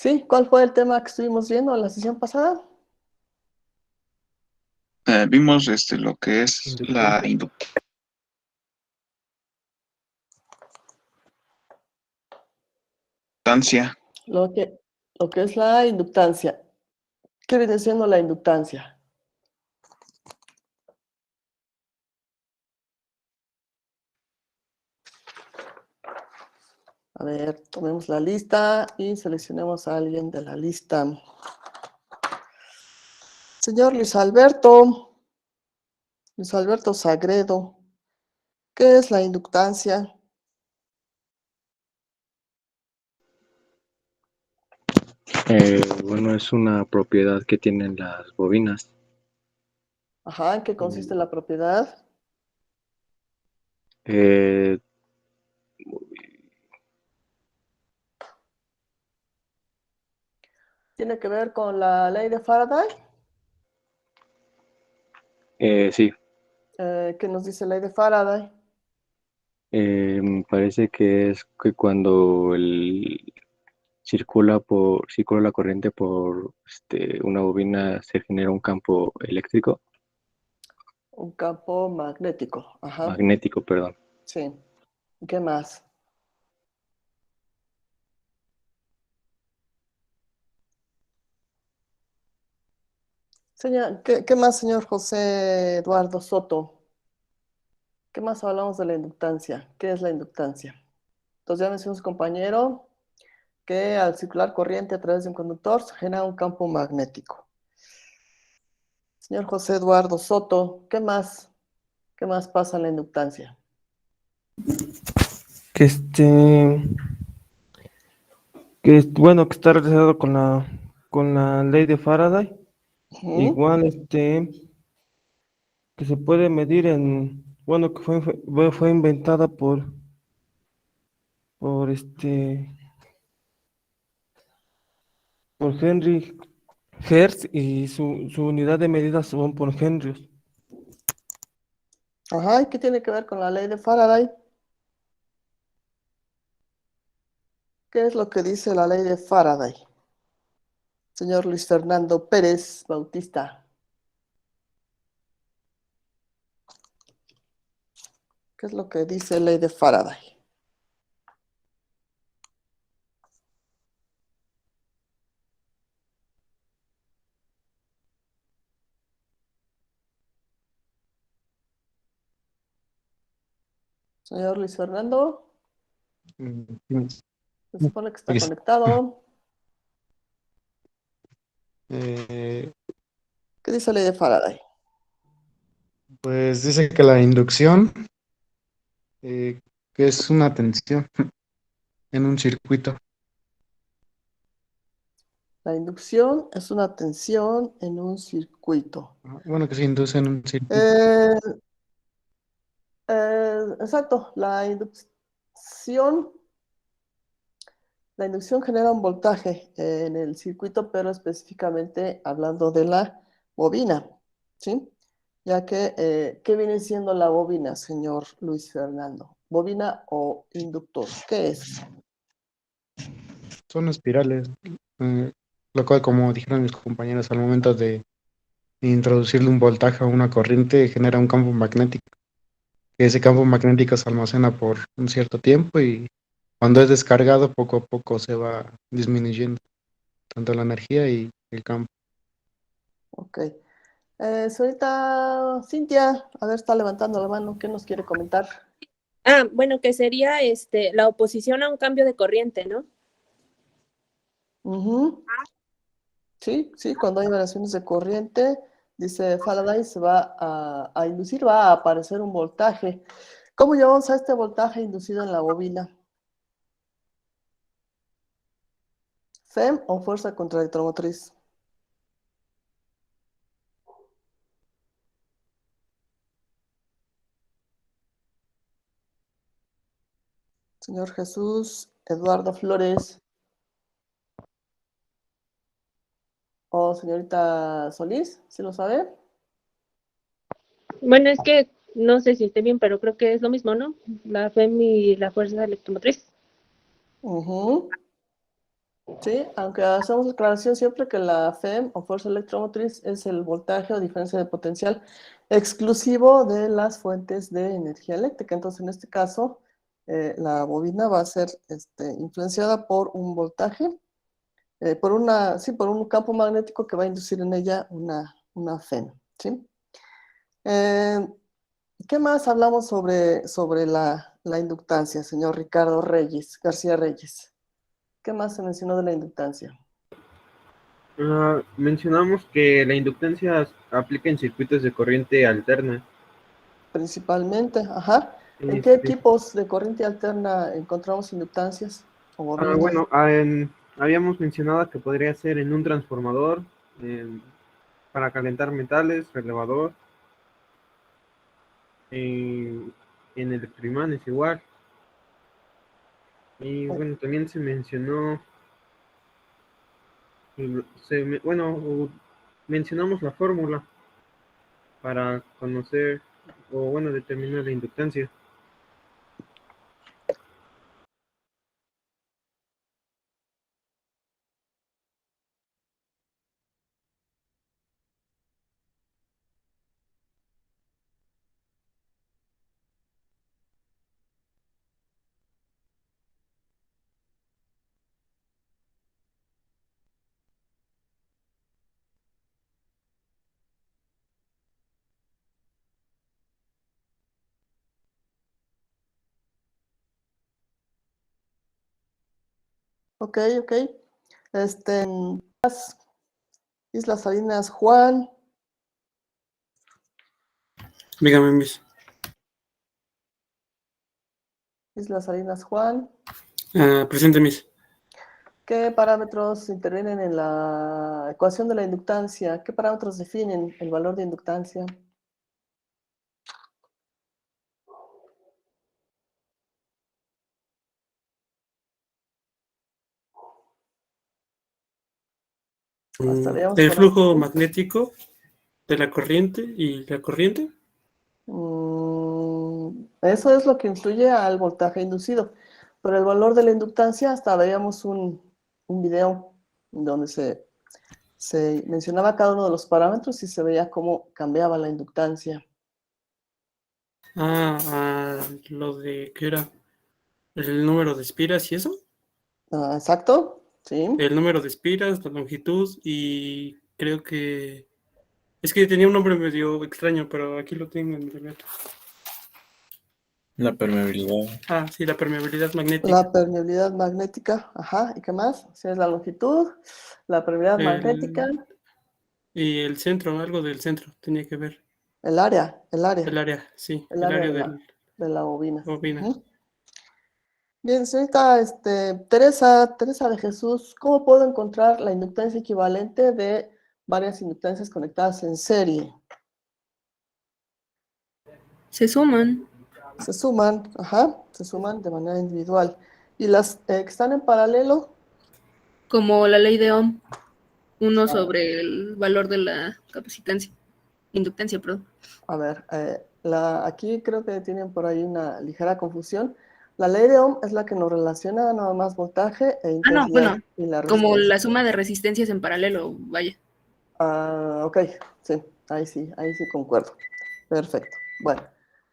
Sí, ¿cuál fue el tema que estuvimos viendo en la sesión pasada? Vimos lo que es Inducción. la inductancia. Lo que, lo que es la inductancia. ¿Qué viene siendo la inductancia? A ver, tomemos la lista y seleccionemos a alguien de la lista. Señor Luis Alberto Sagredo, ¿qué es la inductancia? Bueno, es una propiedad que tienen las bobinas. Ajá, ¿en qué consiste la propiedad? Eh, ¿Tiene que ver con la ley de Faraday? sí, ¿Qué nos dice la ley de Faraday? me parece que es que cuando circula la corriente por una bobina se genera un campo eléctrico, Un campo magnético. Ajá, magnético, perdón. sí. ¿Qué más? ¿Qué más, señor José Eduardo Soto? ¿Qué más hablamos de la inductancia? ¿Qué es la inductancia? Entonces ya mencionó su compañero que al circular corriente a través de un conductor se genera un campo magnético. Señor José Eduardo Soto, ¿qué más? ¿Qué más pasa en la inductancia? que bueno, que está relacionado con la ley de Faraday. Ujú. Igual, que se puede medir bueno, que fue inventada por por Henry Hertz y su unidad de medida son por Henry. Ajá, ¿y qué tiene que ver con la ley de Faraday? ¿Qué es lo que dice la ley de Faraday? Señor Luis Fernando Pérez Bautista, ¿qué es lo que dice la ley de Faraday? Señor Luis Fernando, Mm, se supone que está aquí está. conectado. Eh, ¿Qué dice la ley de Faraday? pues dice que la inducción, que es una tensión en un circuito. La inducción es una tensión en un circuito. Bueno, que se induce en un circuito. Eh, exacto, la inducción genera un voltaje en el circuito, pero específicamente hablando de la bobina, ¿sí? Ya que, ¿qué viene siendo la bobina, señor Luis Fernando? ¿Bobina o inductor? ¿Qué es? Son espirales, lo cual, como dijeron mis compañeros, al momento de introducirle un voltaje a una corriente, genera un campo magnético. Ese campo magnético se almacena por un cierto tiempo y cuando es descargado, poco a poco se va disminuyendo tanto la energía y el campo. Ok. Señorita Cintia, a ver, está levantando la mano, ¿qué nos quiere comentar? Bueno, que sería la oposición a un cambio de corriente, ¿no? Ujú. Sí, sí, cuando hay variaciones de corriente, dice Faraday, se va a inducir, va a aparecer un voltaje. ¿Cómo llamamos a este voltaje inducido en la bobina? ¿FEM o fuerza contraelectromotriz? Señor Jesús Eduardo Flores o señorita Solís, ¿sí lo sabe? Bueno, es que no sé si esté bien, pero creo que es lo mismo, ¿no? La FEM y la fuerza electromotriz. Ujú. ¿sí? Aunque hacemos la aclaración siempre que la FEM o fuerza electromotriz es el voltaje o diferencia de potencial exclusivo de las fuentes de energía eléctrica. Entonces, en este caso, la bobina va a ser influenciada por un voltaje, por un campo magnético que va a inducir en ella una FEM, ¿sí? ¿Qué más hablamos sobre la inductancia, señor Ricardo García Reyes? ¿Qué más se mencionó de la inductancia? Mencionamos que la inductancia aplica en circuitos de corriente alterna. Principalmente, ajá. ¿En qué Este, tipos de corriente alterna encontramos inductancias o bobinas? bueno, habíamos mencionado que podría ser en un transformador, para calentar metales, relevador, en electroimanes igual. Y bueno, también se mencionó, mencionamos la fórmula para conocer o bueno, determinar la inductancia. Ok, ok. Islas Salinas Juan, Dígame, Miss. Islas Salinas Juan. Presente, Miss. ¿Qué parámetros intervienen en la ecuación de la inductancia? ¿Qué parámetros definen el valor de inductancia? Estaríamos El por flujo aquí. magnético de la corriente y la corriente. Eso es lo que influye al voltaje inducido. Pero el valor de la inductancia, hasta veíamos un video donde se mencionaba cada uno de los parámetros y se veía cómo cambiaba la inductancia. Lo de que era el número de espiras y eso. Exacto, sí. El número de espiras, la longitud y creo que... Es que tenía un nombre medio extraño, pero aquí lo tengo en mi libreta. La permeabilidad. Sí, la permeabilidad magnética. La permeabilidad magnética, ajá, ¿y qué más? Si es la longitud, la permeabilidad magnética. Y el centro, algo del centro, tenía que ver. El área. El área, sí, El el área área de la bobina. bobina. Bien, señorita Teresa de Jesús, ¿cómo puedo encontrar la inductancia equivalente de varias inductancias conectadas en serie? Se suman. Se suman de manera individual. ¿Y las que están en paralelo? Como la ley de Ohm, uno sobre el valor de la inductancia, perdón. A ver, aquí creo que tienen por ahí una ligera confusión. La ley de Ohm es la que nos relaciona nada más voltaje e intensidad. Bueno, y la como resistencia. la suma de resistencias en paralelo, vaya. Ok, sí, ahí sí concuerdo. Perfecto. Bueno,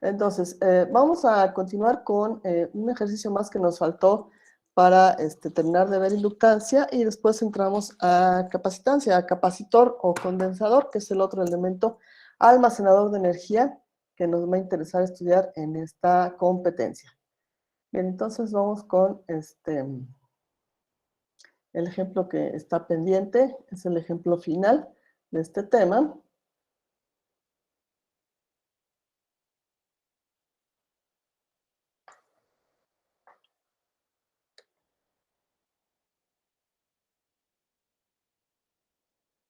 entonces vamos a continuar con un ejercicio más que nos faltó para terminar de ver inductancia y después entramos a capacitancia, a capacitor o condensador, que es el otro elemento almacenador de energía que nos va a interesar estudiar en esta competencia. Bien, entonces vamos con el ejemplo que está pendiente, es el ejemplo final de este tema.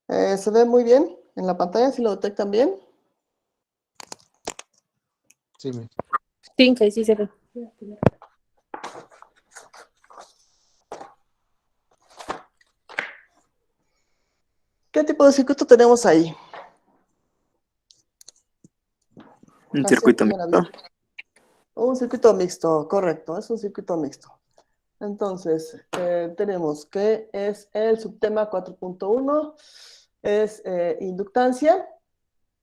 ¿Se ve muy bien en la pantalla? ¿Sí lo detectan bien? Sí, Sí se ve. ¿Qué tipo de circuito tenemos ahí? Un circuito mixto. Un circuito mixto, correcto, es un circuito mixto. Entonces, tenemos que es el subtema 4.1, es inductancia,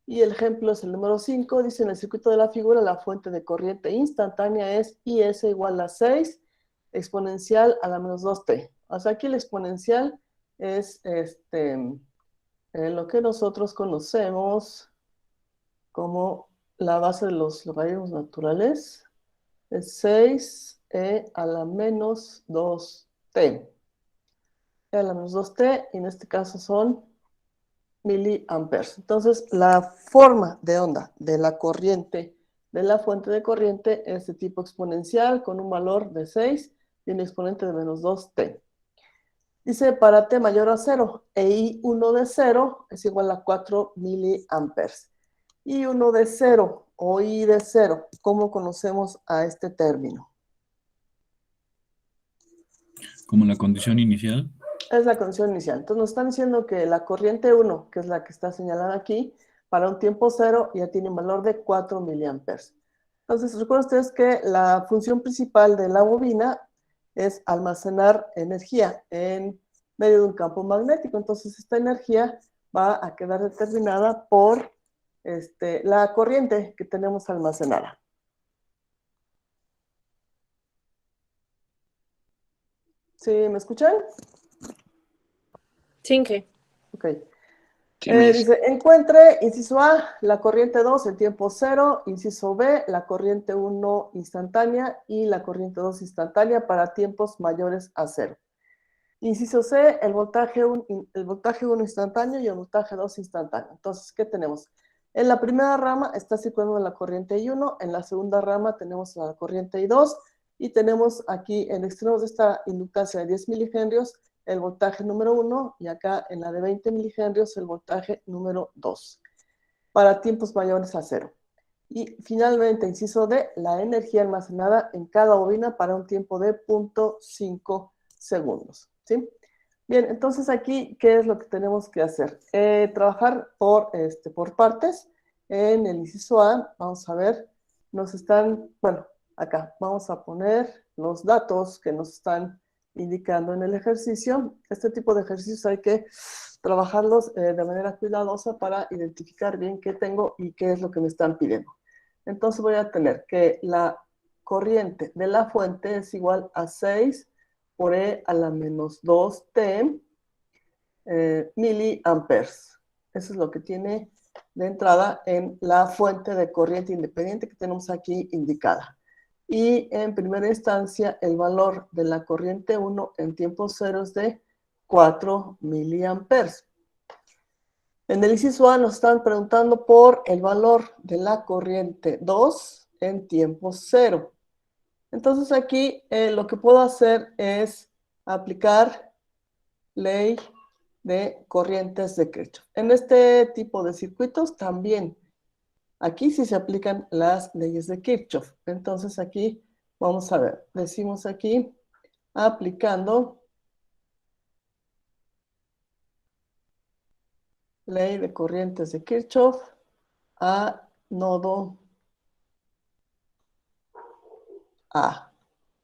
y el ejemplo es el número 5, dice en el circuito de la figura la fuente de corriente instantánea es IS igual a 6, exponencial a la menos 2t. O sea, aquí el exponencial es lo que nosotros conocemos como la base de los logaritmos naturales, es 6e a la menos 2t. E a la menos 2t, y en este caso son miliamperes. Entonces, la forma de onda de la corriente, de la fuente de corriente, es de tipo exponencial con un valor de 6 y un exponente de menos 2t. Dice para t mayor a 0, e I1 de 0 es igual a 4 miliamperes. I1 de 0 o I de 0, ¿cómo conocemos a este término? Como la condición inicial. Es la condición inicial. Entonces nos están diciendo que la corriente 1, que es la que está señalada aquí, para un tiempo 0 ya tiene un valor de 4 miliamperes. Entonces recuerden ustedes que la función principal de la bobina es almacenar energía en medio de un campo magnético. Entonces esta energía va a quedar determinada por la corriente que tenemos almacenada. ¿Sí me escuchan? Sin que. Ok. Sí, Miss. Dice, encuentre, inciso A, la corriente 2 en tiempo 0, inciso B, la corriente 1 instantánea y la corriente 2 instantánea para tiempos mayores a 0. Inciso C, el voltaje 1 instantáneo y el voltaje 2 instantáneo. Entonces, ¿qué tenemos? En la primera rama está circulando la corriente I1, en la segunda rama tenemos la corriente I2 y tenemos aquí en extremos de esta inductancia de 10 milihenrios el voltaje número 1 y acá en la de 20 milihenrios el voltaje número 2 para tiempos mayores a 0. Y finalmente, inciso D, la energía almacenada en cada bobina para un tiempo de 0.5 segundos. ¿Sí? Bien, entonces aquí, ¿qué es lo que tenemos que hacer? Trabajar por partes. En el inciso A, vamos a ver, nos están, bueno, acá vamos a poner los datos que nos están indicando en el ejercicio. Este tipo de ejercicios hay que trabajarlos de manera cuidadosa para identificar bien qué tengo y qué es lo que me están pidiendo. Entonces voy a tener que la corriente de la fuente es igual a 6 por E a la menos 2t miliamperes. Eso es lo que tiene de entrada en la fuente de corriente independiente que tenemos aquí indicada. Y en primera instancia, el valor de la corriente 1 en tiempo 0 es de 4 miliamperes. En el inciso A nos están preguntando por el valor de la corriente 2 en tiempo 0. Entonces aquí lo que puedo hacer es aplicar ley de corrientes de Kirchhoff. En este tipo de circuitos también, aquí sí se aplican las leyes de Kirchhoff. Entonces aquí, vamos a ver, decimos aquí, aplicando ley de corrientes de Kirchhoff a nodo A.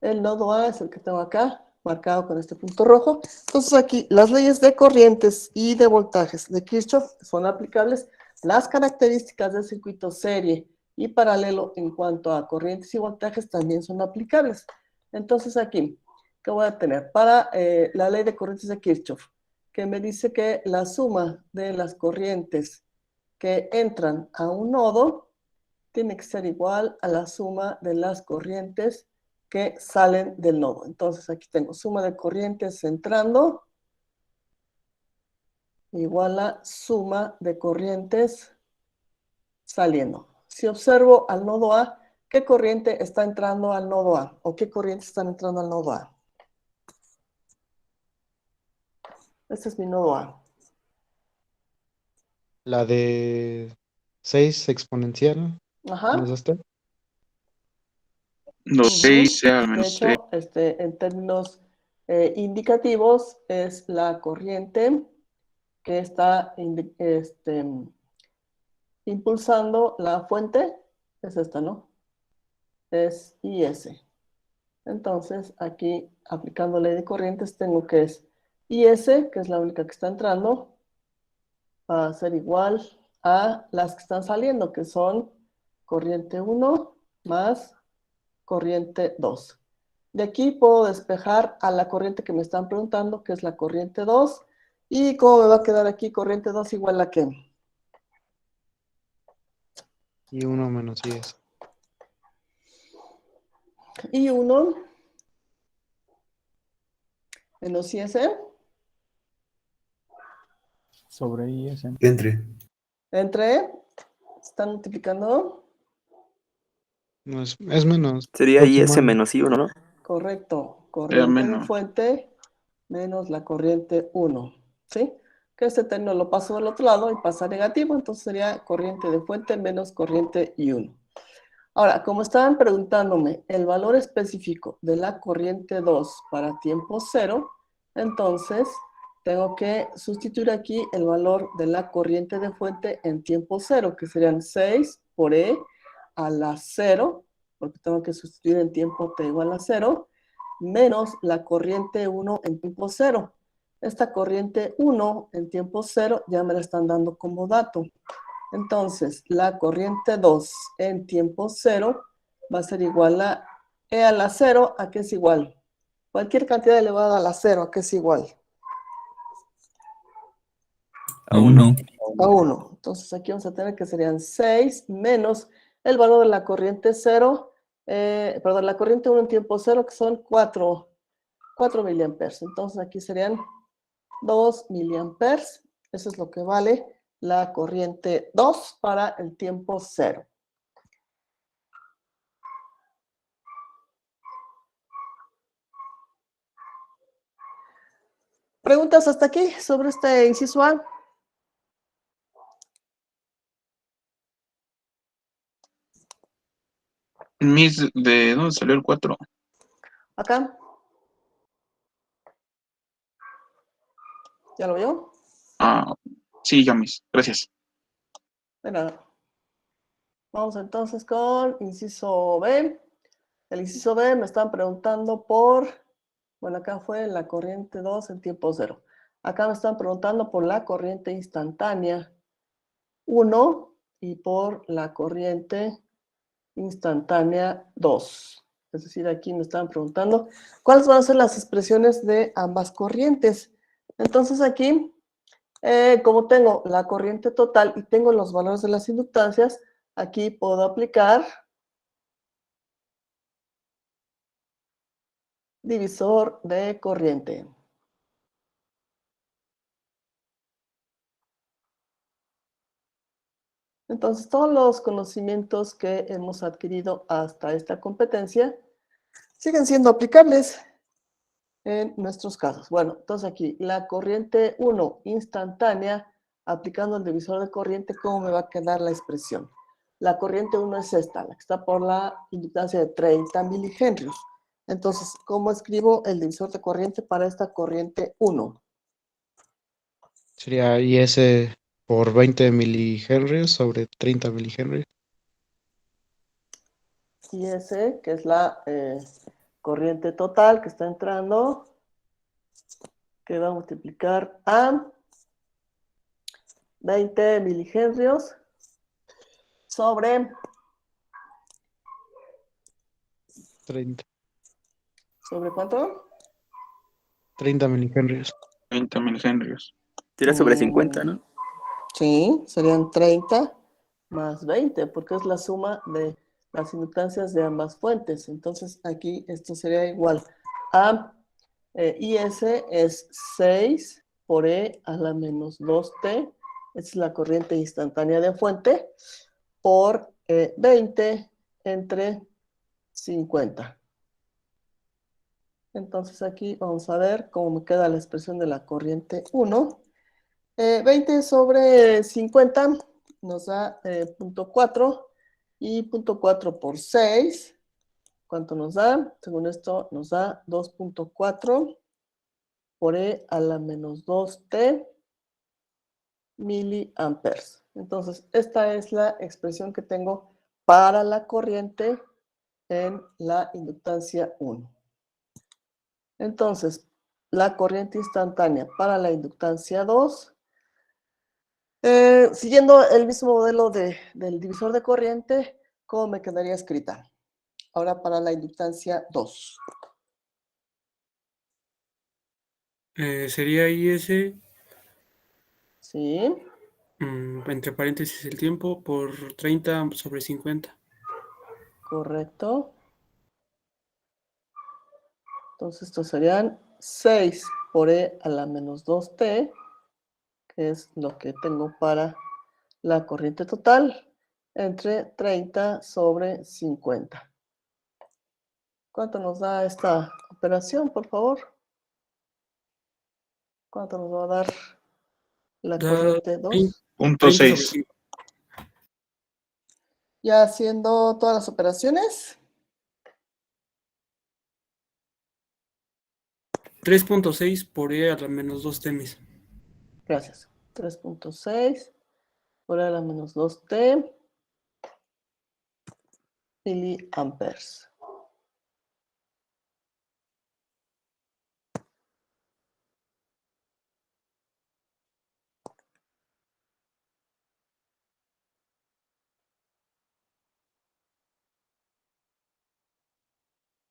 El nodo A es el que tengo acá, marcado con este punto rojo. Entonces aquí las leyes de corrientes y de voltajes de Kirchhoff son aplicables. Las características del circuito serie y paralelo en cuanto a corrientes y voltajes también son aplicables. Entonces aquí, ¿qué voy a tener? Para la ley de corrientes de Kirchhoff, que me dice que la suma de las corrientes que entran a un nodo tiene que ser igual a la suma de las corrientes que salen del nodo. Entonces aquí tengo suma de corrientes entrando igual a suma de corrientes saliendo. Si observo al nodo A, ¿qué corriente está entrando al nodo A? ¿O qué corrientes están entrando al nodo A? Este es mi nodo A. La de 6 exponencial. Ajá. ¿No es esta? Los 6 sea al De menos 3. hecho, en términos indicativos, es la corriente que está impulsando la fuente. Es esta, ¿no? Es IS. Entonces, aquí, aplicando ley de corrientes, tengo que es IS, que es la única que está entrando, va a ser igual a las que están saliendo, que son corriente 1 más corriente 2. De aquí puedo despejar a la corriente que me están preguntando, que es la corriente 2. ¿Y cómo me va a quedar aquí? Corriente 2 igual a ¿qué? Y 1 menos IS. Y 1 menos IS. Sobre IS. Entre, están multiplicando. No, es menos. Sería Próximo IS año. menos I1, ¿no? Correcto. Era Corriente de menos. fuente menos la corriente 1. ¿Sí? Que este término lo paso del otro lado y pasa negativo, entonces sería corriente de fuente menos corriente I1. Ahora, como estaban preguntándome el valor específico de la corriente 2 para tiempo 0, entonces tengo que sustituir aquí el valor de la corriente de fuente en tiempo 0, que serían 6 por E a la 0, porque tengo que sustituir en tiempo t igual a 0, menos la corriente 1 en tiempo 0. Esta corriente 1 en tiempo 0 ya me la están dando como dato. Entonces, la corriente 2 en tiempo 0 va a ser igual a E a la 0, ¿a qué es igual? Cualquier cantidad elevada a la 0, ¿a qué es igual? A 1. A 1. Entonces, aquí vamos a tener que serían 6 menos el valor de la corriente 0, perdón, la corriente 1 en tiempo 0, que son 4 miliamperes. Entonces, aquí serían 2 miliamperes. Eso es lo que vale la corriente 2 para el tiempo 0. ¿Preguntas hasta aquí sobre este inciso A? Miss, ¿de dónde salió el 4? Acá. ¿Ya lo vio? Ah, sí, ya, Miss. Gracias. De nada. Vamos entonces con inciso B. El inciso B me están preguntando por, bueno, acá fue la corriente 2 en tiempo 0. Acá me están preguntando por la corriente instantánea 1 y por la corriente instantánea 2. Es decir, aquí me están preguntando cuáles van a ser las expresiones de ambas corrientes. Entonces aquí, como tengo la corriente total y tengo los valores de las inductancias, aquí puedo aplicar divisor de corriente. Entonces, todos los conocimientos que hemos adquirido hasta esta competencia siguen siendo aplicables en nuestros casos. Bueno, entonces aquí, la corriente 1 instantánea, aplicando el divisor de corriente, ¿cómo me va a quedar la expresión? La corriente 1 es esta, la que está por la inductancia de 30 milihenrios. Entonces, ¿cómo escribo el divisor de corriente para esta corriente 1? Sería IS por 20 milihenrios sobre 30 milihenrios. IS, que es la corriente total que está entrando, que va a multiplicar a 20 milihenrios sobre 30. ¿Sobre cuánto? 30 milihenrios. 30 milihenrios. Sería sobre 50, ¿no? Sí, serían 30 más 20, porque es la suma de las inductancias de ambas fuentes. Entonces, aquí esto sería igual a IS es 6 por E a la menos 2T. Esta es la corriente instantánea de fuente por 20 entre 50. Entonces aquí vamos a ver cómo me queda la expresión de la corriente 1. 20 sobre 50 nos da 0.4 y 0.4 por 6. ¿Cuánto nos da? Según esto nos da 2.4 por E a la menos 2T miliamperes. Entonces, esta es la expresión que tengo para la corriente en la inductancia 1. Entonces, la corriente instantánea para la inductancia 2, siguiendo el mismo modelo del divisor de corriente, ¿cómo me quedaría escrita? Ahora para la inductancia 2. Sería IS, Sí, entre paréntesis el tiempo, por 30 sobre 50. correcto. Entonces, estos serían 6 por e a la menos 2t, que es lo que tengo para la corriente total, entre 30 sobre 50. ¿Cuánto nos da esta operación, por favor? ¿Cuánto nos va a dar la Da corriente 2? Punto 30 sobre 6. 50. Ya haciendo todas las operaciones. 3.6 por E a la menos 2 temis. Gracias. 3.6 por e a la menos 2t miliamperes.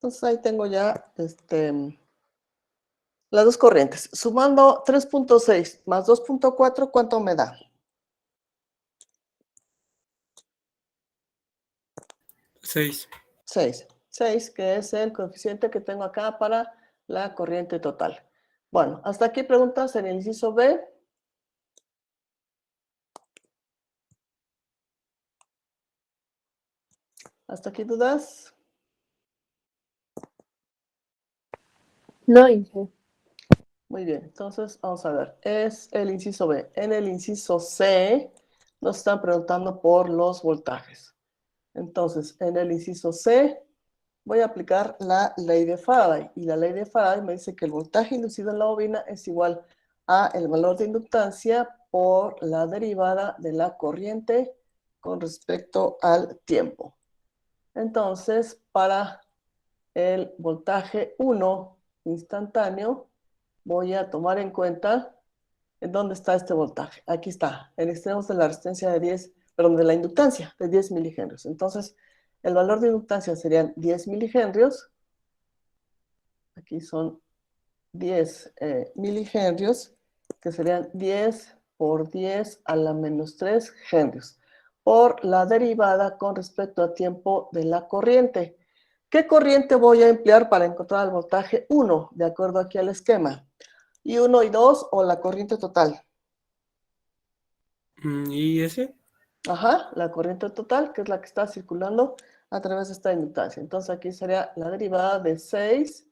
Entonces ahí tengo ya las dos corrientes. Sumando 3.6 más 2.4, ¿cuánto me da? 6. 6. 6, que es el coeficiente que tengo acá para la corriente total. Bueno, hasta aquí preguntas en el inciso B. ¿Hasta aquí dudas? No, Inge. Muy bien, entonces vamos a ver. Es el inciso B. En el inciso C nos están preguntando por los voltajes. Entonces, en el inciso C voy a aplicar la ley de Faraday. Y la ley de Faraday me dice que el voltaje inducido en la bobina es igual a el valor de inductancia por la derivada de la corriente con respecto al tiempo. Entonces, para el voltaje 1 instantáneo, voy a tomar en cuenta en dónde está este voltaje. Aquí está, en extremos de la resistencia de 10, perdón, de la inductancia de 10 milihenrios. Entonces, el valor de inductancia serían 10 milihenrios. Aquí son 10 milihenrios, que serían 10 por 10 a la menos 3 henrios, por la derivada con respecto a tiempo de la corriente. ¿Qué corriente voy a emplear para encontrar el voltaje 1, de acuerdo aquí al esquema? ¿Y 1 y 2 o la corriente total? ¿Y ese? Ajá, la corriente total, que es la que está circulando a través de esta inductancia. Entonces aquí sería la derivada de 6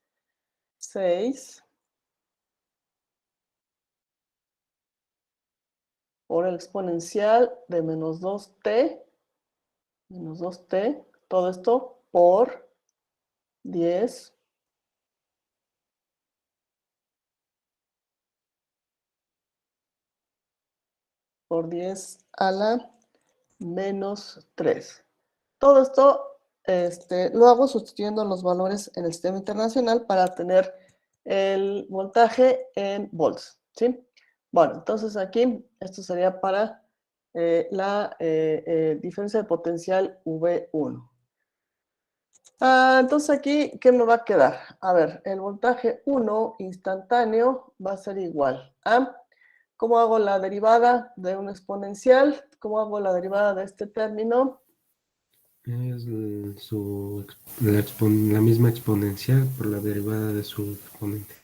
por el exponencial de menos 2t, todo esto por 10 a la menos 3. Todo esto lo hago sustituyendo los valores en el sistema internacional para tener el voltaje en volts, ¿sí? Bueno, entonces aquí esto sería para la diferencia de potencial V1. Entonces aquí, ¿qué me va a quedar? A ver, el voltaje 1 instantáneo va a ser igual a, ¿cómo hago la derivada de un exponencial? ¿Cómo hago la derivada de este término? Es la misma exponencial por la derivada de su exponente.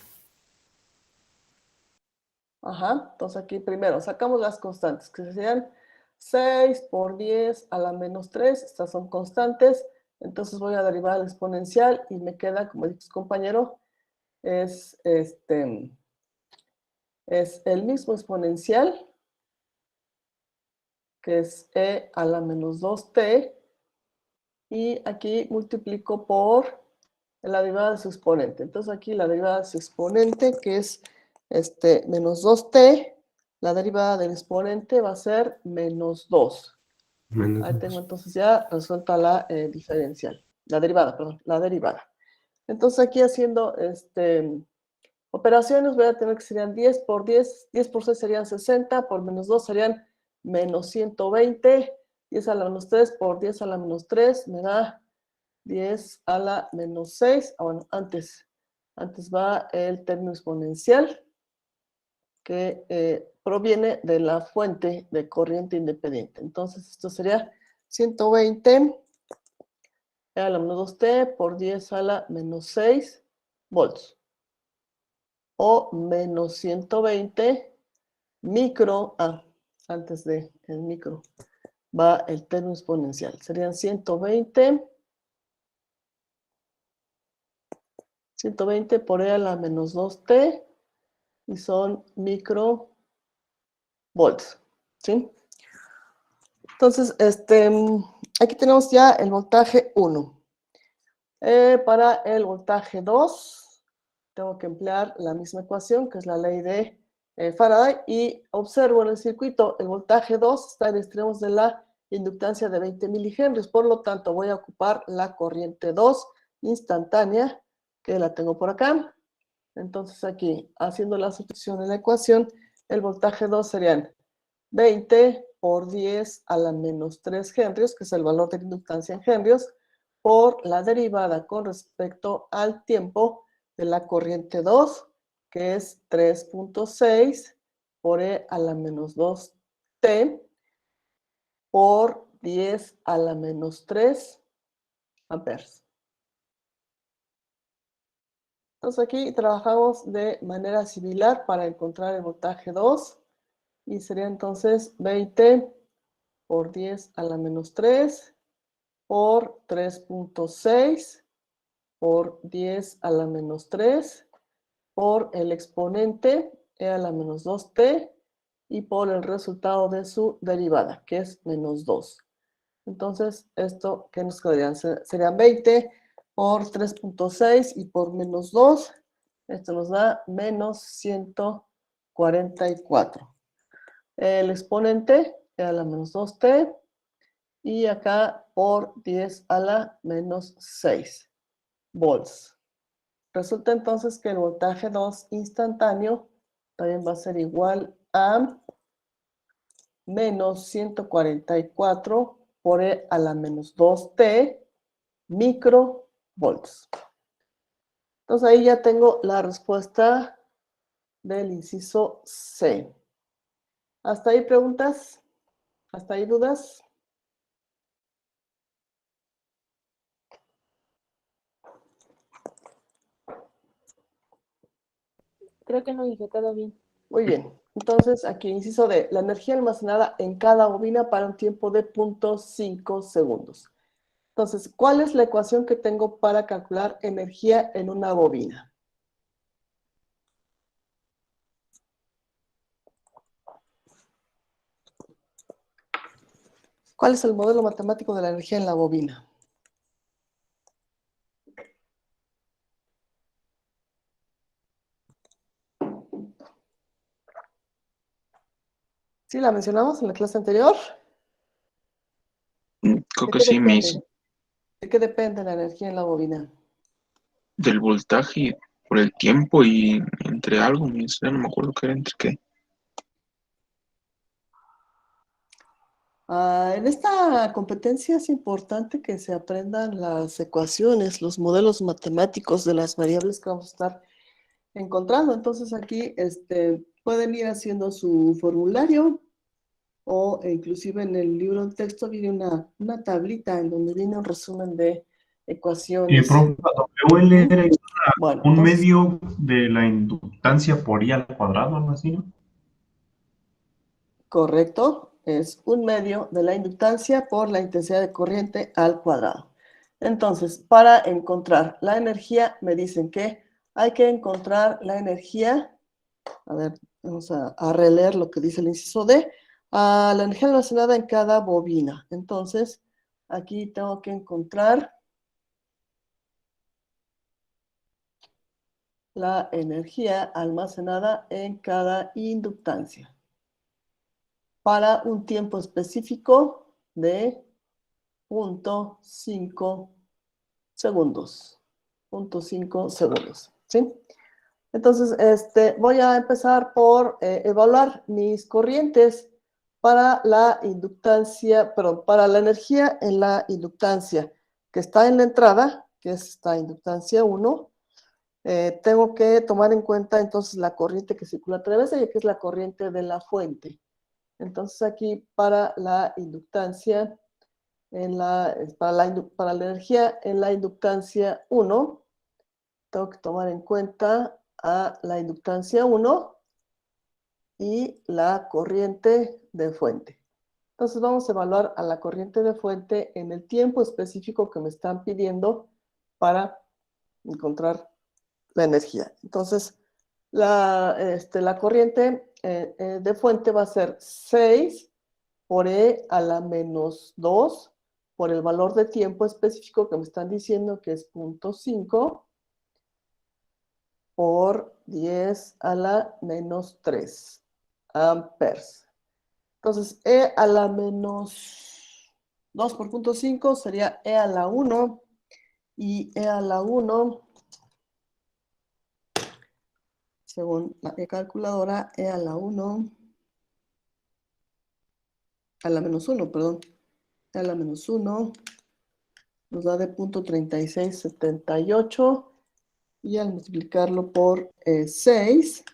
Ajá, entonces aquí primero sacamos las constantes, que serían 6 por 10 a la menos 3, estas son constantes, entonces voy a derivar el exponencial y me queda, como dice su compañero, es el mismo exponencial, que es e a la menos 2t, y aquí multiplico por la derivada de su exponente. Entonces aquí la derivada de su exponente, que es menos 2t, la derivada del exponente va a ser menos 2. Ahí tengo entonces ya resuelta la diferencial. la derivada, perdón, la derivada. Entonces aquí haciendo operaciones voy a tener que serían 10 por 10, 10 por 6 serían 60, por menos 2 serían menos 120, 10 a la menos 3 por 10 a la menos 3 me da 10 a la menos 6. Bueno, antes va el término exponencial que proviene de la fuente de corriente independiente. Entonces esto sería 120 a la menos 2t por 10 a la menos 6 volts. O menos 120 micro, antes de el micro va el término exponencial. Serían 120 por e a la menos 2t y son microvolts, ¿sí? Entonces, aquí tenemos ya el voltaje 1. Para el voltaje 2, tengo que emplear la misma ecuación, que es la ley de Faraday, y observo en el circuito, el voltaje 2 está en extremos de la inductancia de 20 milihenrios, por lo tanto voy a ocupar la corriente 2 instantánea, que la tengo por acá. Entonces aquí, haciendo la sustitución en la ecuación, el voltaje 2 serían 20 por 10 a la menos 3 henrios, que es el valor de la inductancia en henrios, por la derivada con respecto al tiempo de la corriente 2, que es 3.6 por e a la menos 2t, por 10 a la menos 3 amperes. Entonces aquí trabajamos de manera similar para encontrar el voltaje 2 y sería entonces 20 por 10 a la menos 3 por 3.6 por 10 a la menos 3 por el exponente e a la menos 2t y por el resultado de su derivada, que es menos 2. Entonces, esto que nos quedarían serían 20 por 3.6 y por menos 2. Esto nos da menos 144. El exponente e a la menos 2t y acá por 10 a la menos 6 volts. Resulta entonces que el voltaje 2 instantáneo también va a ser igual a menos 144 por e a la menos 2t microvolts. Entonces ahí ya tengo la respuesta del inciso C. ¿Hasta ahí preguntas? ¿Hasta ahí dudas? Creo que no dije todo bien. Muy bien. Entonces, aquí inciso D, la energía almacenada en cada bobina para un tiempo de 0.5 segundos. Entonces, ¿cuál es la ecuación que tengo para calcular energía en una bobina? ¿Cuál es el modelo matemático de la energía en la bobina? ¿Sí la mencionamos en la clase anterior? Creo que sí, Miss. ¿De qué depende la energía en la bobina? Del voltaje por el tiempo y entre algo, Miss. Ya no me acuerdo qué era entre qué. En esta competencia es importante que se aprendan las ecuaciones, los modelos matemáticos de las variables que vamos a estar encontrando. Entonces aquí pueden ir haciendo su formulario o inclusive en el libro de texto viene una tablita en donde viene un resumen de ecuaciones. Profe, WL era Bueno, un entonces, medio de la inductancia por I al cuadrado, algo así, ¿no? correcto, es un medio de la inductancia por la intensidad de corriente al cuadrado. Entonces, para encontrar la energía, me dicen que hay que encontrar la energía, a ver, vamos a releer lo que dice el inciso D, a la energía almacenada en cada bobina. Entonces, aquí tengo que encontrar la energía almacenada en cada inductancia para un tiempo específico de 0.5 segundos. 0.5 segundos. ¿Sí? Entonces, voy a empezar por evaluar mis corrientes para la inductancia, perdón, para la energía en la inductancia que está en la entrada, que es esta inductancia 1. Tengo que tomar en cuenta entonces la corriente que circula a través de ella, que es la corriente de la fuente. Entonces aquí para la inductancia, para la energía en la inductancia 1, tengo que tomar en cuenta a la inductancia 1 y la corriente de fuente. Entonces vamos a evaluar a la corriente de fuente en el tiempo específico que me están pidiendo para encontrar la energía. Entonces, la corriente de fuente va a ser 6 por E a la menos 2 por el valor de tiempo específico que me están diciendo que es 0.5 por 10 a la menos 3 amperes. Entonces, E a la menos 2 por 0.5 sería E a la 1 y E a la 1, según la calculadora, E a la 1, a la menos 1, perdón, E a la menos 1 nos da de 0.3678 y al multiplicarlo por 6,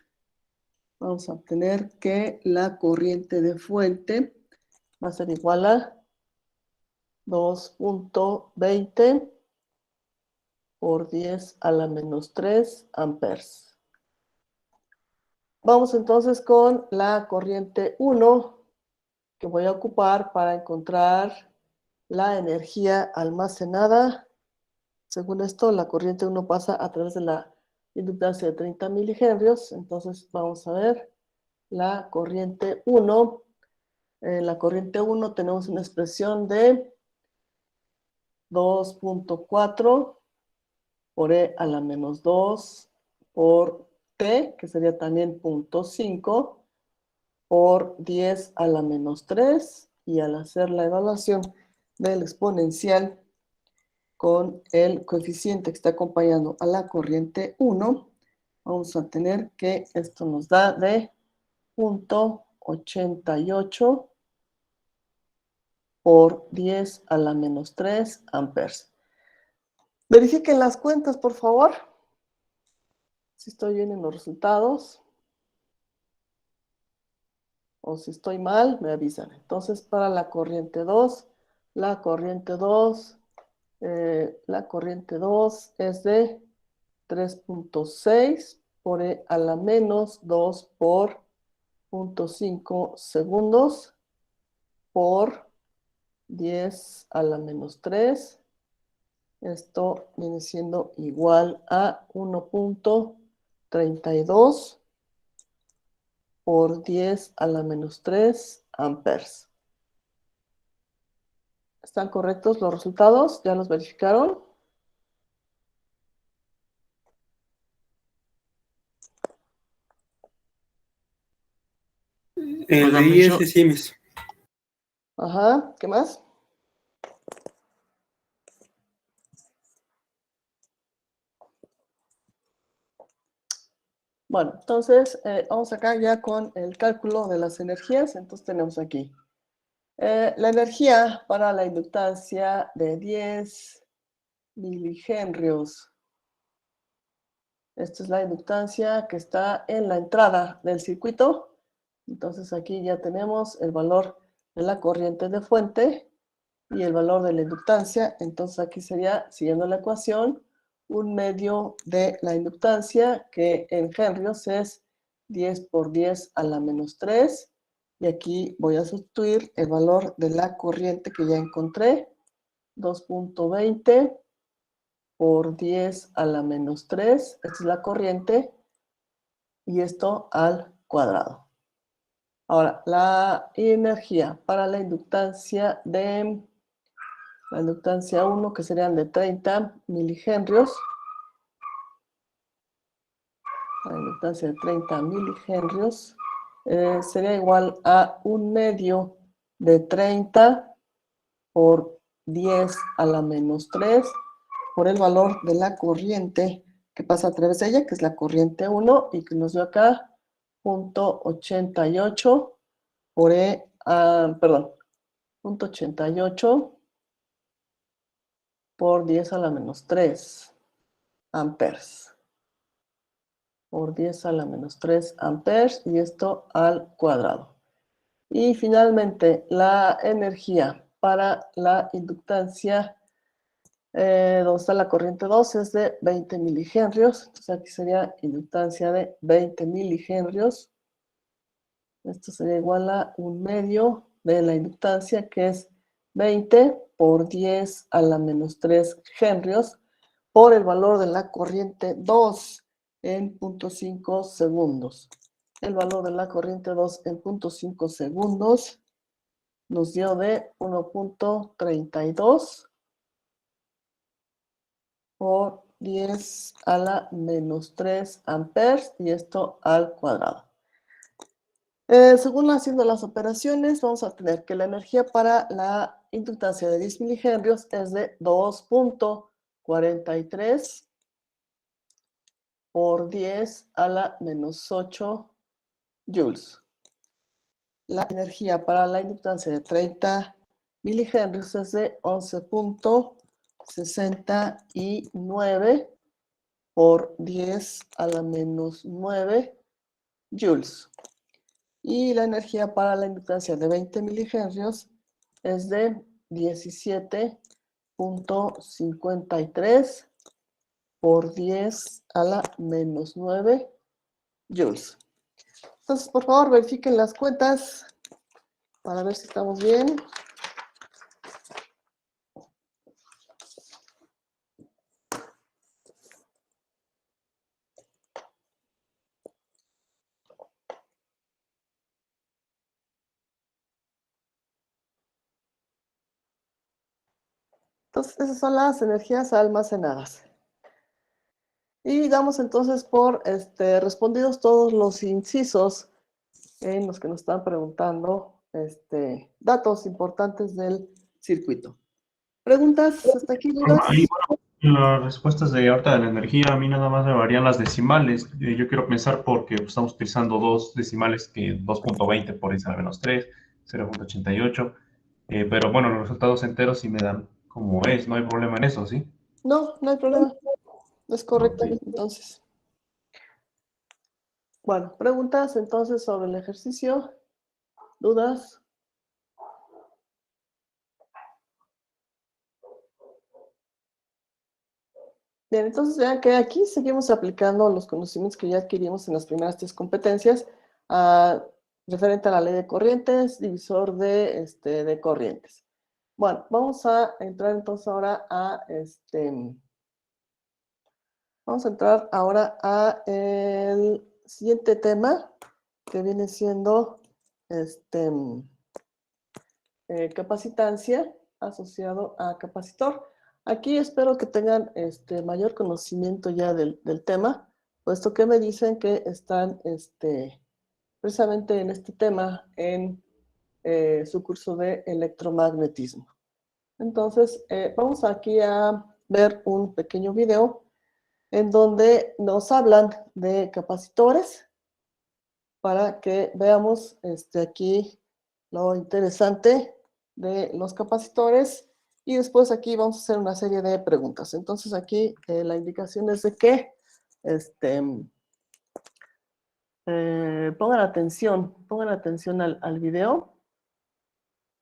vamos a obtener que la corriente de fuente va a ser igual a 2.20 por 10 a la menos 3 amperes. Vamos entonces con la corriente 1 que voy a ocupar para encontrar la energía almacenada. Según esto, la corriente 1 pasa a través de la inductancia de 30 milihenrios. Entonces vamos a ver la corriente 1. En la corriente 1 tenemos una expresión de 2.4 por E a la menos 2 por T, que sería también 0.5 por 10 a la menos 3, y al hacer la evaluación del exponencial con el coeficiente que está acompañando a la corriente 1, vamos a tener que esto nos da de 0.88 por 10 a la menos 3 amperes. Verifiquen las cuentas, por favor. Si estoy bien en los resultados. O si estoy mal, me avisan. Entonces, para la corriente 2 es de 3.6 por E a la menos 2 por 0.5 segundos por 10 a la menos 3. Esto viene siendo igual a 1.32 por 10 a la menos 3 amperes. ¿Están correctos los resultados? ¿Ya los verificaron? El de IS Siemens. Ajá, ¿qué más? Bueno, entonces vamos acá ya con el cálculo de las energías. Entonces tenemos aquí la energía para la inductancia de 10 milihenrios. Esta es la inductancia que está en la entrada del circuito. Entonces aquí ya tenemos el valor de la corriente de fuente y el valor de la inductancia. Entonces aquí sería, siguiendo la ecuación, un medio de la inductancia, que en henrios es 10 por 10 a la menos 3. Y aquí voy a sustituir el valor de la corriente que ya encontré, 2.20 por 10 a la menos 3. Esta es la corriente. Y esto al cuadrado. Ahora, la energía para la inductancia 1, que serían de 30 milihenrios. La inductancia de 30 milihenrios sería igual a un medio de 30 por 10 a la menos 3 por el valor de la corriente que pasa a través de ella, que es la corriente 1, y que nos dio acá 0.88 por perdón, 0.88 por 10 a la menos 3 amperes. Por 10 a la menos 3 amperes, y esto al cuadrado. Y finalmente, la energía para la inductancia, donde está la corriente 2, es de 20 milihenrios. Entonces aquí sería inductancia de 20 milihenrios. Esto sería igual a 1/2 de la inductancia, que es 20 por 10 a la menos 3 henrios, por el valor de la corriente 2 en 0.5 segundos. El valor de la corriente 2 en 0.5 segundos nos dio de 1.32 por 10 a la menos 3 amperes, y esto al cuadrado. Según haciendo las operaciones, vamos a tener que la energía para la inductancia de 10 milihenrios es de 2.43 por 10 a la menos 8 joules. La energía para la inductancia de 30 milihenrios es de 11.69 por 10 a la menos 9 joules. Y la energía para la inductancia de 20 milihenrios es de 17.53 por 10 a la menos 9 joules. Entonces, por favor, verifiquen las cuentas para ver si estamos bien. Entonces, esas son las energías almacenadas. Y damos entonces por respondidos todos los incisos en los que nos están preguntando datos importantes del circuito. ¿Preguntas hasta aquí, dudas? Ahí, bueno, las respuestas de ahorita de la energía, a mí nada más me varían las decimales. Yo quiero pensar porque pues, estamos utilizando dos decimales, que 2.20 por 10 a la menos 3, 0.88. Pero bueno, los resultados enteros sí me dan como es, no hay problema en eso, ¿sí? No, no hay problema. Es correcto, entonces. Bueno, preguntas entonces sobre el ejercicio. ¿Dudas? Bien, entonces vean que aquí seguimos aplicando los conocimientos que ya adquirimos en las primeras 3 competencias, referente a la ley de corrientes, divisor de corrientes. Bueno, vamos a entrar entonces ahora vamos a entrar ahora a el siguiente tema, que viene siendo capacitancia asociado a capacitor. Aquí espero que tengan mayor conocimiento ya del tema, puesto que me dicen que están precisamente en este tema en su curso de electromagnetismo. Entonces, vamos aquí a ver un pequeño video en donde nos hablan de capacitores, para que veamos aquí lo interesante de los capacitores, y después aquí vamos a hacer una serie de preguntas. Entonces aquí la indicación es de que pongan atención al video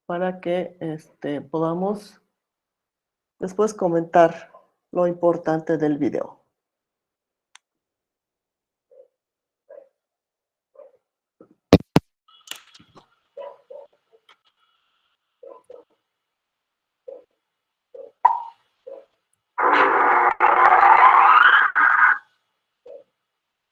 para que podamos después comentar lo importante del video.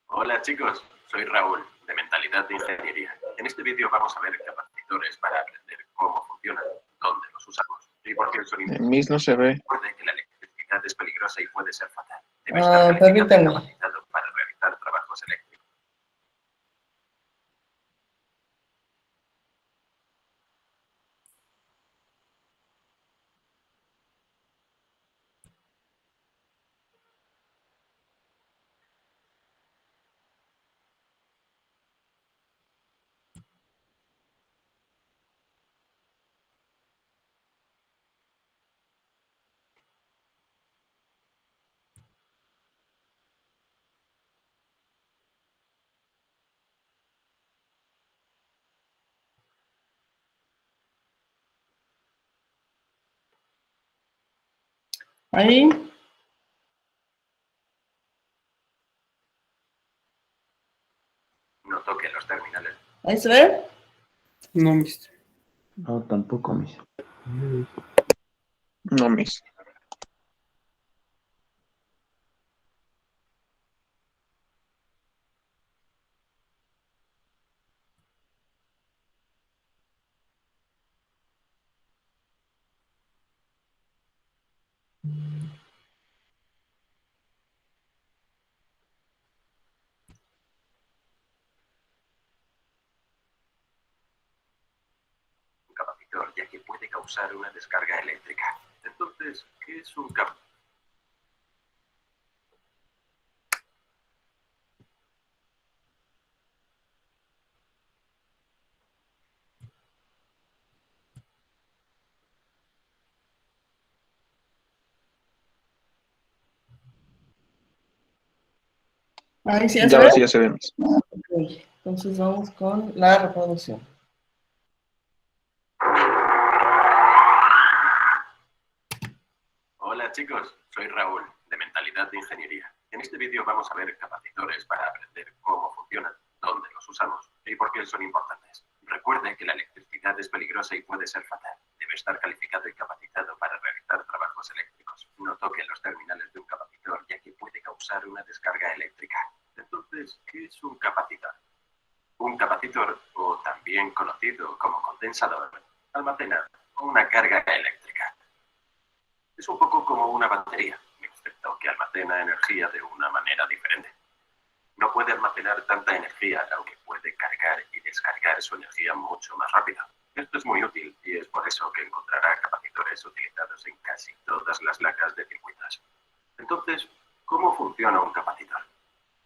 Hola chicos, soy Raúl, de Mentalidad de Ingeniería. En este vídeo vamos a ver capacitores para aprender cómo funcionan, dónde los usamos y por qué son En Miss no se ve. Recuerde que la electricidad es peligrosa y puede ser fatal. Debe estar calificado y capacitado para realizar trabajos eléctricos. Ahí. No toque los terminales. ¿Ahí se ve? No, mister. No, tampoco, mis. No, mis. Un capacitor, ya que puede causar una descarga eléctrica. Entonces, ¿qué es un capacitor? Ahí sí ya se Ya ve. ahora sí ya se ve, mis. Ok, entonces vamos con la reproducción. Hola chicos, soy Raúl, de Mentalidad de Ingeniería. En este vídeo vamos a ver capacitores para aprender cómo funcionan, dónde los usamos y por qué son importantes. Recuerde que la electricidad es peligrosa y puede ser fatal. Debe estar calificado y capacitado para realizar trabajos eléctricos. No toque los terminales de un capacitor, ya que puede causar una descarga eléctrica. Entonces, ¿qué es un capacitor? Un capacitor, o también conocido como condensador, almacena una carga eléctrica. Es un poco como una batería, excepto que almacena energía de una manera diferente. No puede almacenar tanta energía, aunque puede cargar y descargar su energía mucho más rápido. Esto es muy útil y es por eso que encontrará capacitores utilizados en casi todas las placas de circuitos. Entonces, ¿cómo funciona un capacitor?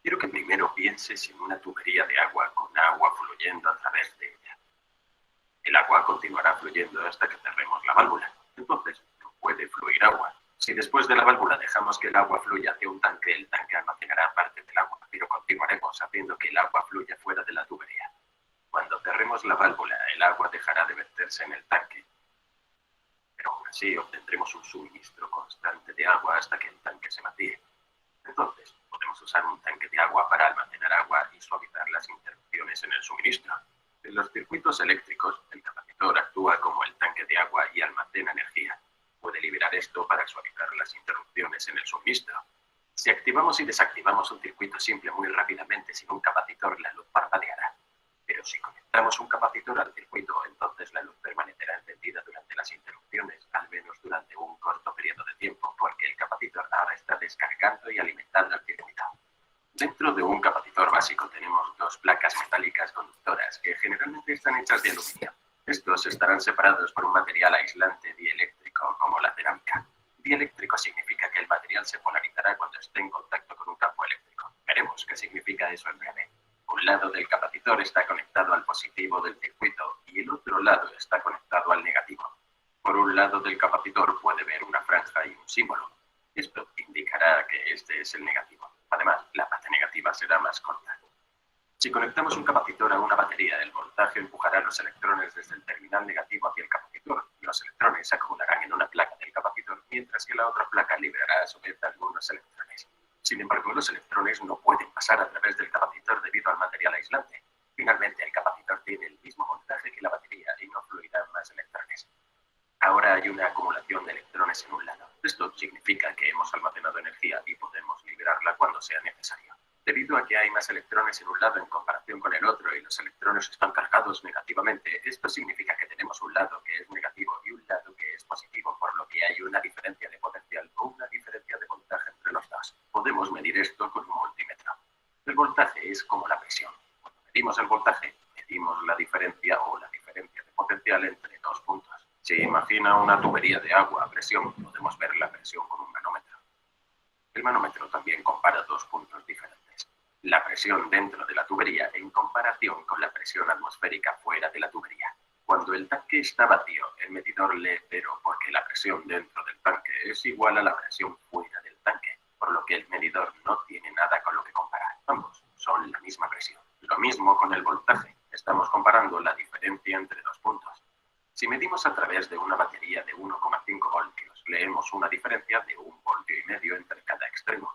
Quiero que primero pienses en una tubería de agua con agua fluyendo a través de ella. El agua continuará fluyendo hasta que cerremos la válvula. Entonces, no puede fluir agua. Si después de la válvula dejamos que el agua fluya hacia un tanque, el tanque almacenará parte del agua, pero continuaremos haciendo que el agua fluya fuera de la tubería. Cuando cerremos la válvula, el agua dejará de verterse en el tanque. Pero aún así obtendremos un suministro constante de agua hasta que el tanque se vacíe. Entonces, podemos usar un tanque de agua para almacenar agua y suavizar las interrupciones en el suministro. En los circuitos eléctricos, el capacitor actúa como el tanque de agua y almacena energía. Puede liberar esto para suavizar las interrupciones en el suministro. Si activamos y desactivamos un circuito simple muy rápidamente sin un capacitor, la luz parpadeará. Pero si conectamos un capacitor al circuito, entonces la luz permanecerá encendida durante las interrupciones, al menos durante un corto periodo de tiempo, porque el capacitor ahora está descargando y alimentando el circuito. Dentro de un capacitor básico tenemos dos placas metálicas conductoras que generalmente están hechas de aluminio. Estos estarán separados por un material aislante dieléctrico como la cerámica. Dieléctrico significa que el material se polarizará cuando esté en contacto con un campo eléctrico. Veremos qué significa eso en breve. Un lado del capacitor está conectado al positivo del circuito y el otro lado está conectado al negativo. Por un lado del capacitor puede ver una franja y un símbolo. Esto indicará que este es el negativo. Además, la parte negativa será más corta. Si conectamos un capacitor a una batería, el voltaje empujará los electrones desde el terminal negativo hacia el capacitor. Los electrones se acumularán en una placa del capacitor, mientras que la otra placa liberará a su vez algunos electrones. Sin embargo, los electrones no pueden pasar a través del capacitor debido al material aislante. Finalmente, el capacitor tiene el mismo voltaje que la batería y no fluirán más electrones. Ahora hay una acumulación de electrones en un lado. Esto significa que hemos almacenado energía y podemos liberarla cuando sea necesario. Debido a que hay más electrones en un lado en comparación con el otro y los electrones están cargados negativamente, esto significa que tenemos un lado que es negativo y un lado que es positivo, por lo que hay una diferencia de potencial o una diferencia de voltaje entre los dos. Podemos medir esto con un multímetro. El voltaje es como la presión. Cuando medimos el voltaje, medimos la diferencia o la diferencia de potencial entre dos puntos. Si imagina una tubería de agua a presión, podemos ver la presión con un manómetro. El manómetro también compara dos puntos diferentes. La presión dentro de la tubería en comparación con la presión atmosférica fuera de la tubería. Cuando el tanque está vacío, el medidor lee cero porque la presión dentro del tanque es igual a la presión fuera del tanque, por lo que el medidor no tiene nada con lo que comparar. Ambos son la misma presión. Lo mismo con el voltaje. Estamos comparando la diferencia entre dos puntos. Si medimos a través de una batería de 1,5 voltios, leemos una diferencia de 1,5 voltios entre cada extremo.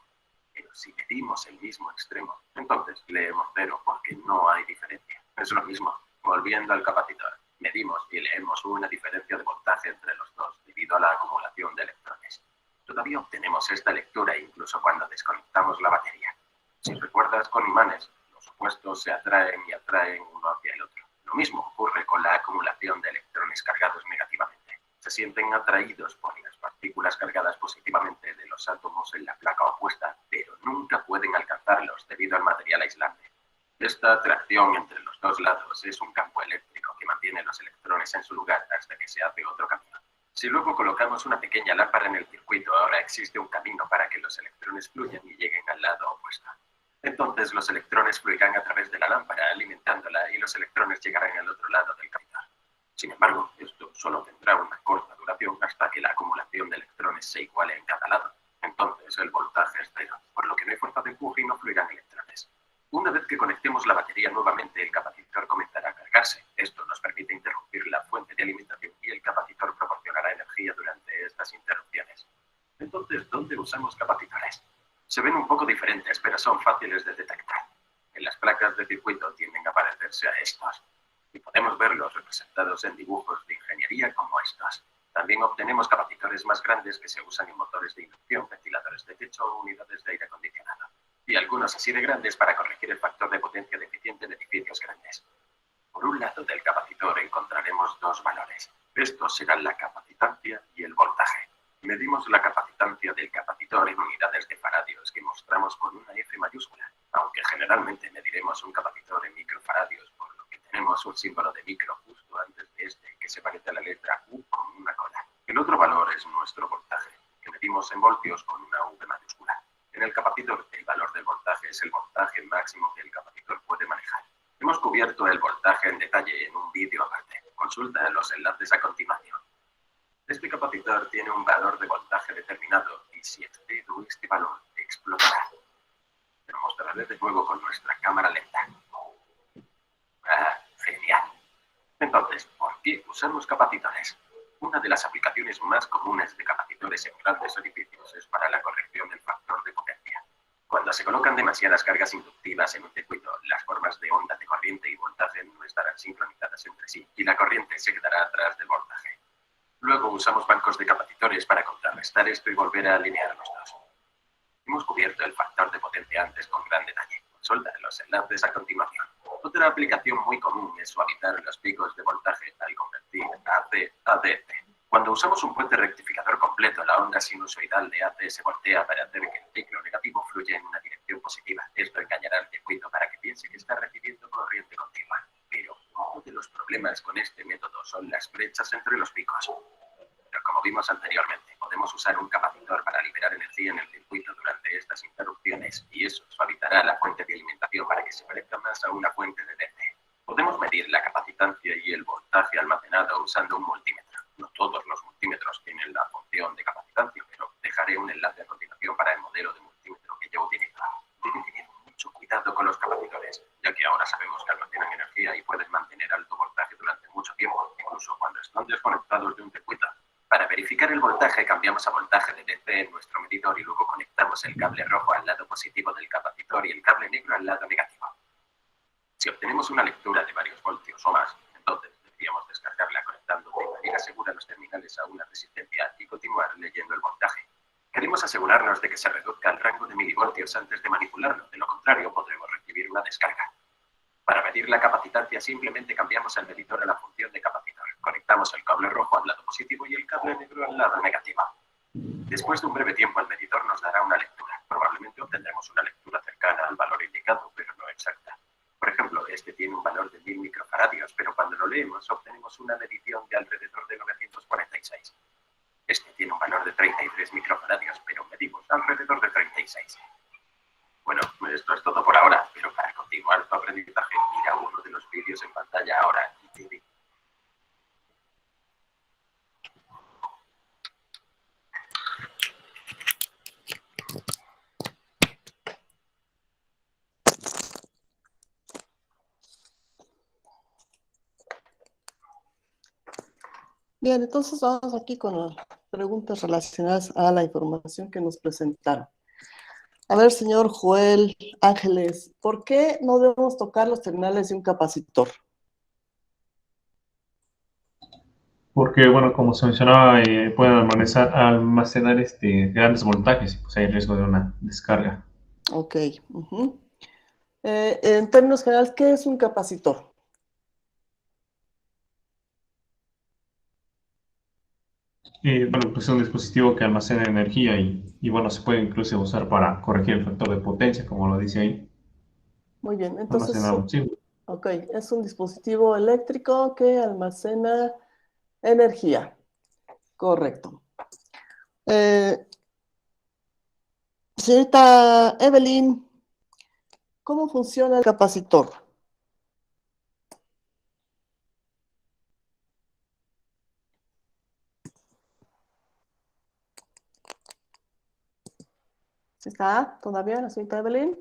Pero si medimos el mismo extremo, entonces leemos 0 porque no hay diferencia. Es lo mismo. Volviendo al capacitor, medimos y leemos una diferencia de voltaje entre los dos debido a la acumulación de electrones. Todavía obtenemos esta lectura incluso cuando desconectamos la batería. Si recuerdas, con imanes, los opuestos se atraen y atraen uno hacia el otro. Lo mismo ocurre con la acumulación de electrones cargados negativamente. Se sienten atraídos por las partículas cargadas positivamente de los átomos en la placa opuesta, pero nunca pueden alcanzarlos debido al material aislante. Esta atracción entre los dos lados es un campo eléctrico que mantiene los electrones en su lugar hasta que se hace otro camino. Si luego colocamos una pequeña lámpara en el circuito, ahora existe un camino para que los electrones fluyan y lleguen al lado opuesto. Entonces los electrones fluirán a través de la lámpara, alimentándola, y los electrones llegarán al otro lado del capacitor. Sin embargo, esto solo tendrá una corta duración hasta que la acumulación de electrones se iguale en cada lado. Entonces el voltaje es 0, por lo que no hay fuerza de empuje y no fluirán electrones. Una vez que conectemos la batería nuevamente, el capacitor comenzará a cargarse. Esto nos permite interrumpir la fuente de alimentación y el capacitor proporcionará energía durante estas interrupciones. Entonces, ¿dónde usamos capacitores? Se ven un poco diferentes, pero son fáciles de detectar. En las placas de circuito tienden a parecerse a estos, y podemos verlos representados en dibujos de ingeniería como estos. También obtenemos capacitores más grandes que se usan en motores de inducción, ventiladores de techo o unidades de aire acondicionado. Y algunos así de grandes para corregir el factor de potencia deficiente en edificios grandes. Por un lado del capacitor encontraremos dos valores. Estos serán la capacitancia y el voltaje. Medimos la capacitancia del capacitor en unidades de faradios que mostramos con una F mayúscula, aunque generalmente mediremos un capacitor en microfaradios, por lo que tenemos un símbolo de micro justo antes de este que se parece a la letra U con una cola. El otro valor es nuestro voltaje, que medimos en voltios con una V mayúscula. En el capacitor, el valor del voltaje es el voltaje máximo que el capacitor puede manejar. Hemos cubierto el voltaje en detalle en un vídeo aparte. Consulta los enlaces a continuación. Este capacitor tiene un valor de voltaje determinado y si excedo este valor, explotará. Lo mostraré de nuevo con nuestra cámara lenta. Ah, genial. Entonces, ¿por qué usamos capacitores? Una de las aplicaciones más comunes de capacitores en grandes edificios es para la corrección del factor de potencia. Cuando se colocan demasiadas cargas inductivas en un circuito, las formas de onda de corriente y voltaje no estarán sincronizadas entre sí y la corriente se quedará atrás del voltaje. Luego usamos bancos de capacitores para contrarrestar esto y volver a alinear los dos. Hemos cubierto el factor de potencia antes con gran detalle. Consulta los enlaces a continuación. Otra aplicación muy común es suavizar los picos de voltaje al convertir AC a DC. Cuando usamos un puente rectificador completo, la onda sinusoidal de AC se voltea para hacer que el ciclo negativo fluya en una dirección positiva. Esto engañará al circuito para que piense que está recibiendo corriente continua. Pero uno de los problemas con este método son las brechas entre los picos. Pero como vimos anteriormente, podemos usar un capacitor para liberar energía en el circuito durante estas interrupciones y eso suavizará la fuente de alimentación para que se parezca más a una fuente de DC. Podemos medir la capacitancia y el voltaje almacenado usando un multímetro. No todos los multímetros tienen la función de capacitancia, pero dejaré un enlace a continuación para el modelo de multímetro que yo utilizo. Deben tener mucho cuidado con los capacitores, ya que ahora sabemos que almacenan energía y pueden mantener alto voltaje durante mucho tiempo, incluso cuando están desconectados de un circuito. Para verificar el voltaje, cambiamos a voltaje de DC en nuestro medidor y luego conectamos el cable rojo al lado positivo del capacitor y el cable negro al lado negativo. Si obtenemos una lectura de varios voltios o más, entonces deberíamos descargarla conectando de manera segura los terminales a una resistencia y continuar leyendo el voltaje. Queremos asegurarnos de que se reduzca el rango de milivoltios antes de manipularlo, de lo contrario podremos recibir una descarga. Para medir la capacitancia simplemente cambiamos el medidor a la función de capacitor. Conectamos el cable rojo al lado positivo y el cable negro al lado negativo. Después de un breve tiempo el medidor nos dará una lectura. Probablemente obtendremos una lectura cercana al valor indicado, pero no exacta. Por ejemplo, este tiene un valor de 1000 microfaradios, pero cuando lo leemos obtenemos una medición de alrededor de 946. Este tiene un valor de 33 microfaradios, pero medimos alrededor de 36. Bueno, esto es todo por ahora, pero para continuar tu aprendizaje, mira uno de los vídeos en pantalla ahora y te digo. Bien, entonces vamos aquí con preguntas relacionadas a la información que nos presentaron. A ver, señor Joel Ángeles, ¿por qué no debemos tocar los terminales de un capacitor? Porque, bueno, como se mencionaba, pueden almacenar grandes voltajes y pues hay riesgo de una descarga. Ok. En términos generales, ¿qué es un capacitor? Bueno, pues es un dispositivo que almacena energía y, bueno, se puede incluso usar para corregir el factor de potencia, como lo dice ahí. Muy bien, entonces, Almacenar un símbolo. ok, es un dispositivo eléctrico que almacena energía. Correcto. Señorita Evelyn, ¿cómo funciona el capacitor? ¿Sí está todavía la señorita Evelyn?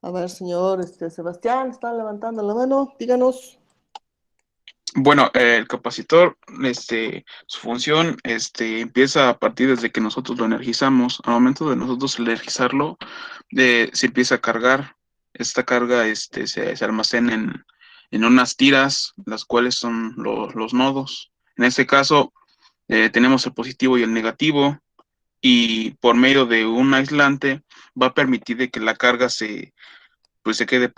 A ver, señor Sebastián, está levantando la mano. Díganos. Bueno, el capacitor, su función, empieza a partir desde que nosotros lo energizamos. Al momento de nosotros energizarlo, se empieza a cargar. Esta carga, se almacena en unas tiras, las cuales son los nodos. En este caso, tenemos el positivo y el negativo, y por medio de un aislante va a permitir de que la carga pues se quede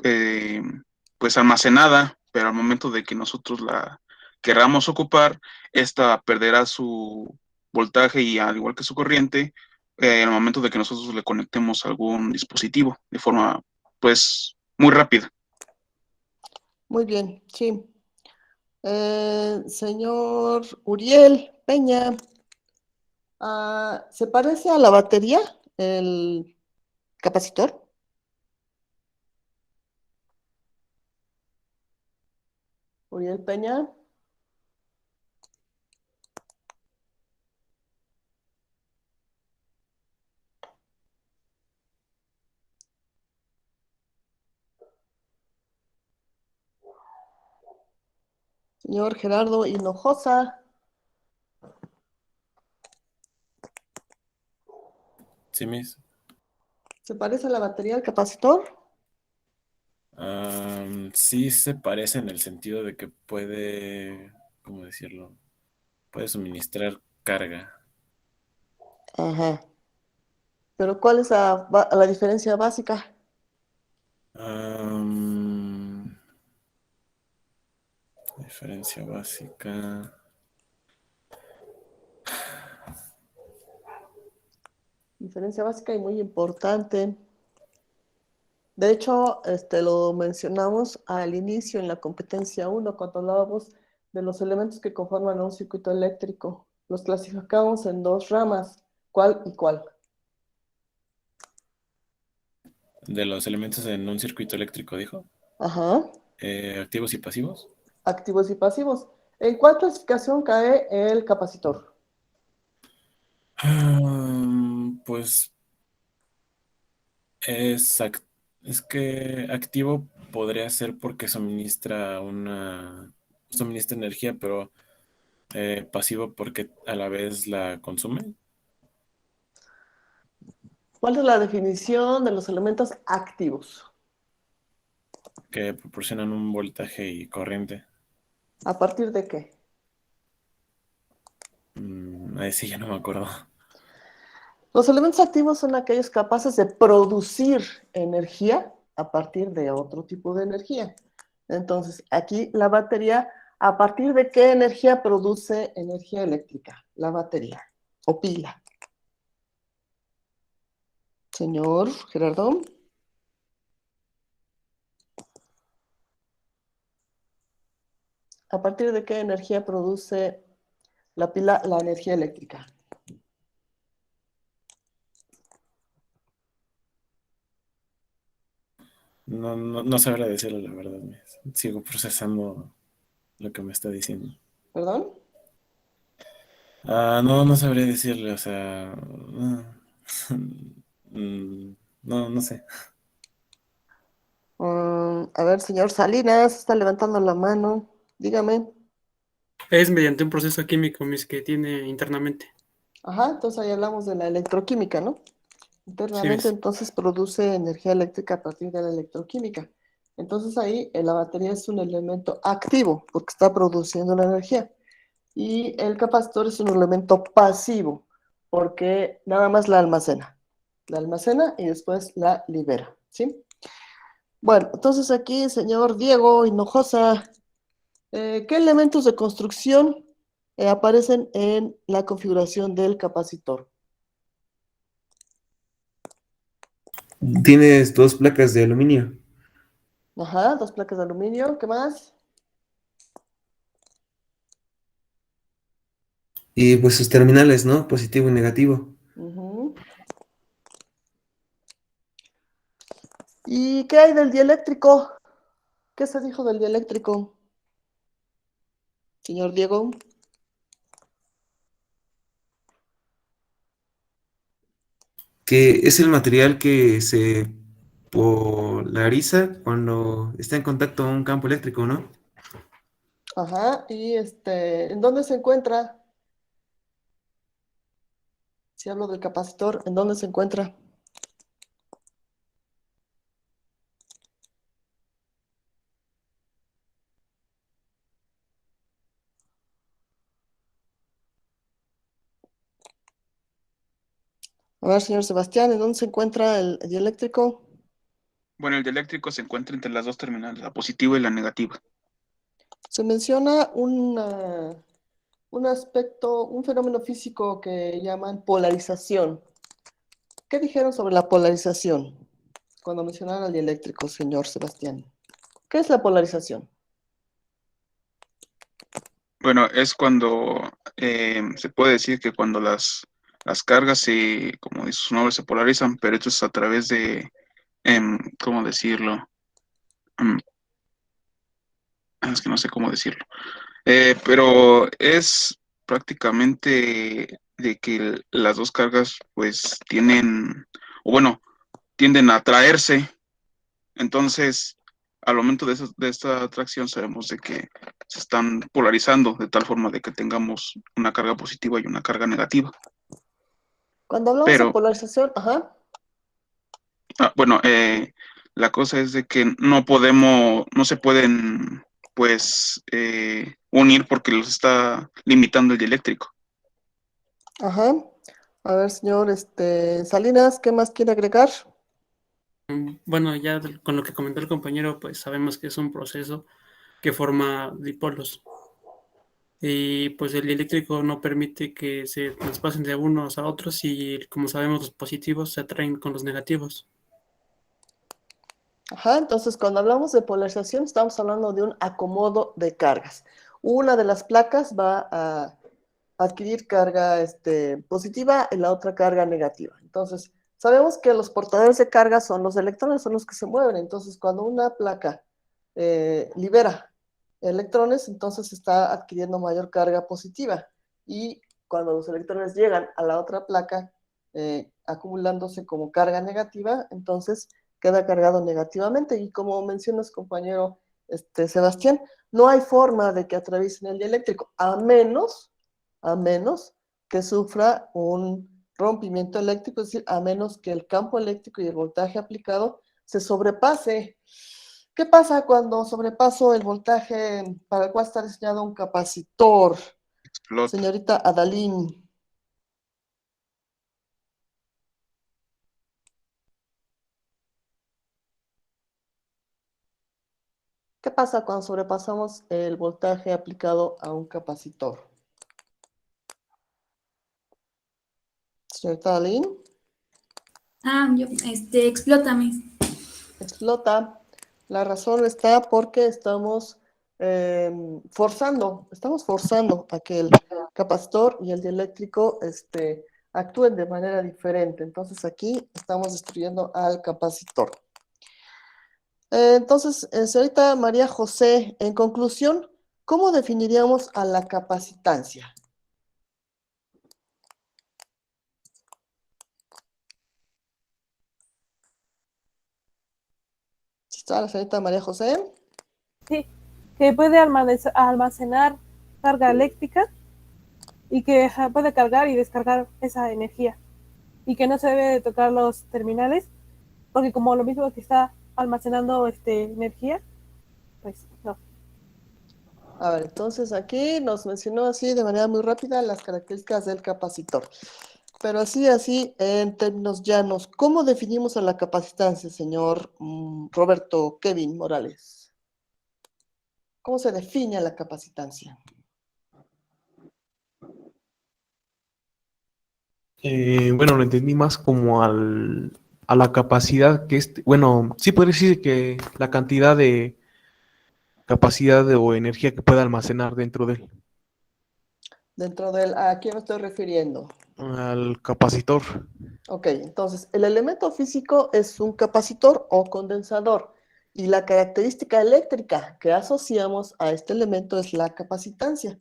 pues almacenada, pero al momento de que nosotros la querramos ocupar, esta perderá su voltaje y al igual que su corriente, al momento de que nosotros le conectemos a algún dispositivo de forma pues muy rápida. Muy bien, sí. Señor Uriel Peña, ¿se parece a la batería el capacitor? Uriel Peña. Señor Gerardo Hinojosa, Sí, Miss. ¿se parece a la batería al capacitor? Sí se parece en el sentido de que puede, ¿cómo decirlo? Puede suministrar carga. Ajá. Pero ¿cuál es la diferencia básica? Diferencia básica. Diferencia básica y muy importante. De hecho, lo mencionamos al inicio en la competencia 1 cuando hablábamos de los elementos que conforman un circuito eléctrico. Los clasificamos en dos ramas. ¿Cuál y cuál? De los elementos en un circuito eléctrico, dijo. Ajá. Activos y pasivos. Activos y pasivos. ¿En cuál clasificación cae el capacitor? Pues es que activo podría ser porque suministra energía, pero pasivo porque a la vez la consume. ¿Cuál es la definición de los elementos activos? Que proporcionan un voltaje y corriente. ¿A partir de qué? Ahí sí ya no me acuerdo. Los elementos activos son aquellos capaces de producir energía a partir de otro tipo de energía. Entonces, aquí la batería, ¿a partir de qué energía produce energía eléctrica? La batería o pila. Señor Gerardo. ¿A partir de qué energía produce la pila la energía eléctrica? No sabré decirlo, la verdad. Sigo procesando lo que me está diciendo. ¿Perdón? No sabría decirle, o sea, No, no sé. A ver, señor Salinas, está levantando la mano. Dígame. Es mediante un proceso químico, mis, que tiene internamente. Ajá, entonces ahí hablamos de la electroquímica, ¿no? Sí, Internamente ves. entonces produce energía eléctrica a partir de la electroquímica. Entonces ahí la batería es un elemento activo porque está produciendo la energía. Y el capacitor es un elemento pasivo porque nada más la almacena. La almacena y después la libera, ¿sí? Bueno, entonces aquí, señor Diego Hinojosa, ¿qué elementos de construcción aparecen en la configuración del capacitor? Tienes dos placas de aluminio Ajá, dos placas de aluminio, ¿qué más? y pues sus terminales, ¿no? Positivo y negativo. Ujú. ¿Y qué hay del dieléctrico? ¿Qué se dijo del dieléctrico, señor Diego? Que es el material que se polariza cuando está en contacto con un campo eléctrico, ¿no? Ajá, y ¿en dónde se encuentra? Si hablo del capacitor, ¿en dónde se encuentra? A ver, señor Sebastián, ¿en dónde se encuentra el dieléctrico? Bueno, el dieléctrico se encuentra entre las dos terminales, la positiva y la negativa. Se menciona un aspecto, un fenómeno físico que llaman polarización. ¿Qué dijeron sobre la polarización cuando mencionaron al dieléctrico, señor Sebastián? ¿Qué es la polarización? Bueno, es cuando se puede decir que cuando las cargas como dice su nombre, se polarizan, pero esto es a través de, ¿cómo decirlo? Mm, es que no sé cómo decirlo. Pero es prácticamente de que las dos cargas pues o bueno, tienden a atraerse. Entonces, al momento de esta atracción sabemos de que se están polarizando de tal forma de que tengamos una carga positiva y una carga negativa. Cuando hablamos de Pero, polarización, ajá, bueno, la cosa es de que no se pueden, pues, unir porque los está limitando el dieléctrico. ajá. A ver, señor Salinas, ¿qué más quiere agregar? Bueno, ya con lo que comentó el compañero, pues sabemos que es un proceso que forma dipolos. Y pues el eléctrico no permite que se traspasen de unos a otros y como sabemos los positivos se atraen con los negativos. Ajá, entonces cuando hablamos de polarización estamos hablando de un acomodo de cargas. Una de las placas va a adquirir carga positiva y la otra carga negativa. Entonces, sabemos que los portadores de carga son los electrones, son los que se mueven. Entonces, cuando una placa libera electrones, entonces está adquiriendo mayor carga positiva. Y cuando los electrones llegan a la otra placa, acumulándose como carga negativa, entonces queda cargado negativamente. Y como mencionas, compañero Sebastián, no hay forma de que atraviesen el dieléctrico, a menos que sufra un rompimiento eléctrico, es decir, a menos que el campo eléctrico y el voltaje aplicado se sobrepase. ¿Qué pasa cuando sobrepaso el voltaje para el cual está diseñado un capacitor? Explota. Señorita Adalín. ¿Qué pasa cuando sobrepasamos el voltaje aplicado a un capacitor? Señorita Adalín. Explótame. Explota. La razón está porque estamos forzando a que el capacitor y el dieléctrico actúen de manera diferente. Entonces aquí estamos destruyendo al capacitor. Entonces, señorita María José, en conclusión, ¿cómo definiríamos a la capacitancia? ¿Está la señorita María José? Sí, que puede almacenar carga eléctrica y que puede cargar y descargar esa energía y que no se debe de tocar los terminales porque como lo mismo que está almacenando energía, pues no. A ver, entonces aquí nos mencionó así de manera muy rápida las características del capacitor. Pero así, en términos llanos, ¿cómo definimos a la capacitancia, señor Roberto Kevin Morales? ¿Cómo se define a la capacitancia? Bueno, lo entendí más como a la capacidad que bueno, sí podría decir que la cantidad de o energía que puede almacenar dentro Dentro del, ¿a quién me estoy refiriendo? al capacitor. Ok, entonces el elemento físico es un capacitor o condensador y la característica eléctrica que asociamos a este elemento es la capacitancia.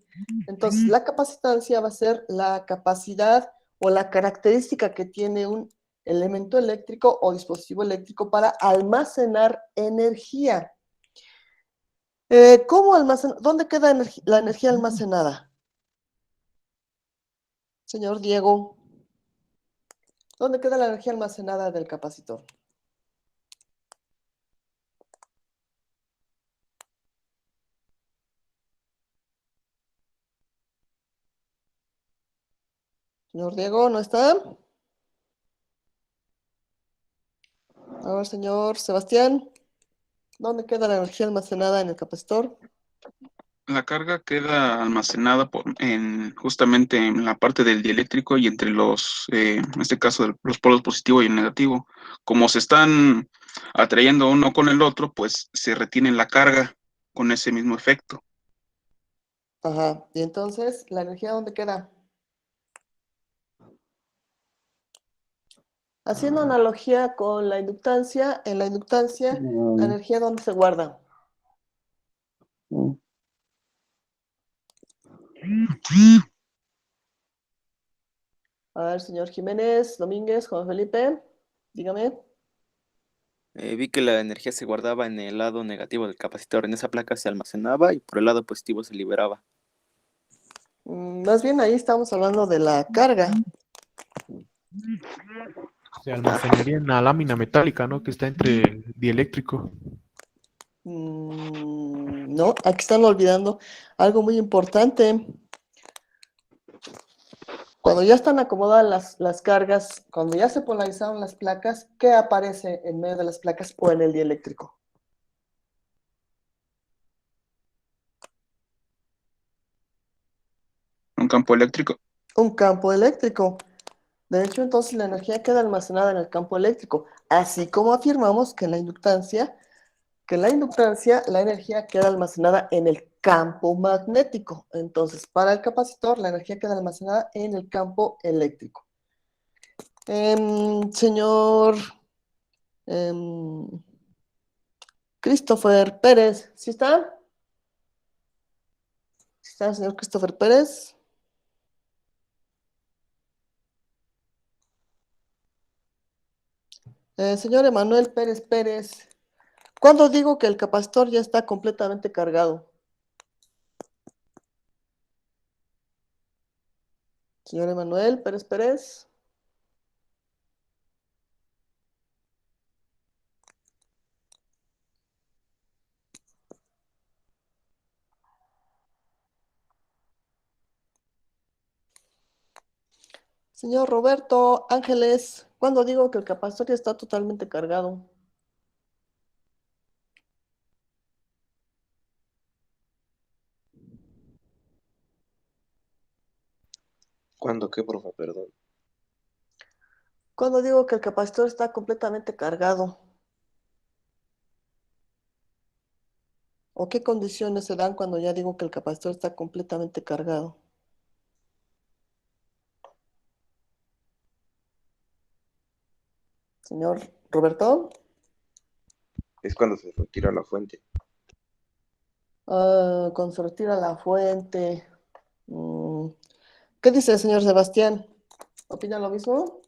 Entonces la capacitancia va a ser la capacidad o la característica que tiene un elemento eléctrico o dispositivo eléctrico para almacenar energía. ¿Cómo almacenar? ¿Dónde queda la energía almacenada? Señor Diego, ¿dónde queda la energía almacenada del capacitor? Señor Diego, ¿no está? A ver, señor Sebastián, ¿dónde queda la energía almacenada en el capacitor? La carga queda almacenada justamente en la parte del dieléctrico y entre en este caso, los polos positivo y el negativo. Como se están atrayendo uno con el otro, pues se retiene la carga con ese mismo efecto. Ajá, y entonces, ¿la energía dónde queda? Haciendo analogía con la inductancia, en la inductancia, ¿la energía dónde se guarda? A ver, señor Jiménez, Domínguez, Juan Felipe, dígame. Vi que la energía se guardaba en el lado negativo del capacitor. En esa placa se almacenaba y por el lado positivo se liberaba. Más bien ahí estamos hablando de la carga. Se almacenaría en la lámina metálica, ¿no? Que está entre el dieléctrico. No, aquí están olvidando algo muy importante. Cuando ya están acomodadas las cargas, cuando ya se polarizaron las placas, ¿qué aparece en medio de las placas o en el dieléctrico? Un campo eléctrico. Un campo eléctrico. De hecho, entonces la energía queda almacenada en el campo eléctrico, así como afirmamos que en la inductancia, la energía queda almacenada en el campo magnético. Entonces, para el capacitor, la energía queda almacenada en el campo eléctrico. Señor Christopher Pérez, ¿sí está? ¿Sí está el señor Christopher Pérez? Señor Emanuel Pérez Pérez, ¿cuándo digo que el capacitor ya está completamente cargado? Señor Emanuel Pérez Pérez. Señor Roberto Ángeles, ¿cuándo digo que el capacitor ya está totalmente cargado? ¿Cuándo qué, profe? Perdón. ¿Cuándo digo que el capacitor está completamente cargado? ¿O qué condiciones se dan cuando ya digo que el capacitor está completamente cargado? Señor Roberto. Es cuando se retira la fuente. Con se retira la fuente. ¿Qué dice el señor Sebastián? ¿Opina lo mismo?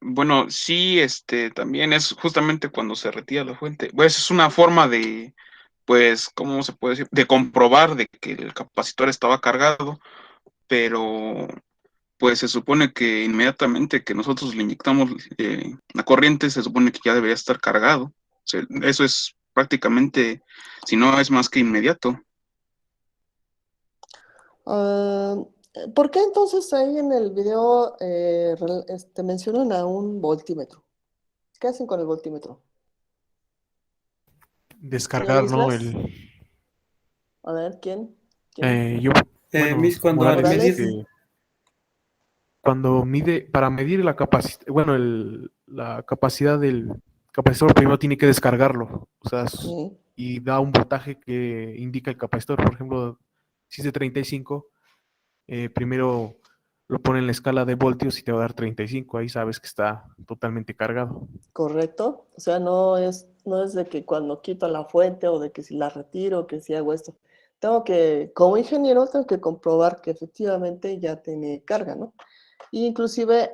Bueno, sí, también es justamente cuando se retira la fuente. Pues es una forma de, pues, ¿cómo se puede decir? De comprobar de que el capacitor estaba cargado, pero pues se supone que inmediatamente que nosotros le inyectamos la corriente, se supone que ya debería estar cargado. O sea, eso es prácticamente, si no es más que inmediato. Ah, ¿por qué entonces ahí en el video mencionan a un voltímetro? ¿Qué hacen con el voltímetro? Señor Descargar, ¿no? Islas, a ver, ¿quién? Yo, bueno, Miss, cuando al Morales dice Morales, medir, que cuando mide, para medir la capacidad, bueno, la capacidad del capacitor, primero tiene que descargarlo, o sea, sí, y da un voltaje que indica el capacitor. Por ejemplo, si es de 35, primero lo pone en la escala de voltios y te va a dar 35, ahí sabes que está totalmente cargado. correcto. O sea, no es de que cuando quito la fuente o de que si la retiro, que si hago esto. Como ingeniero, tengo que comprobar que efectivamente ya tiene carga, ¿no? Y inclusive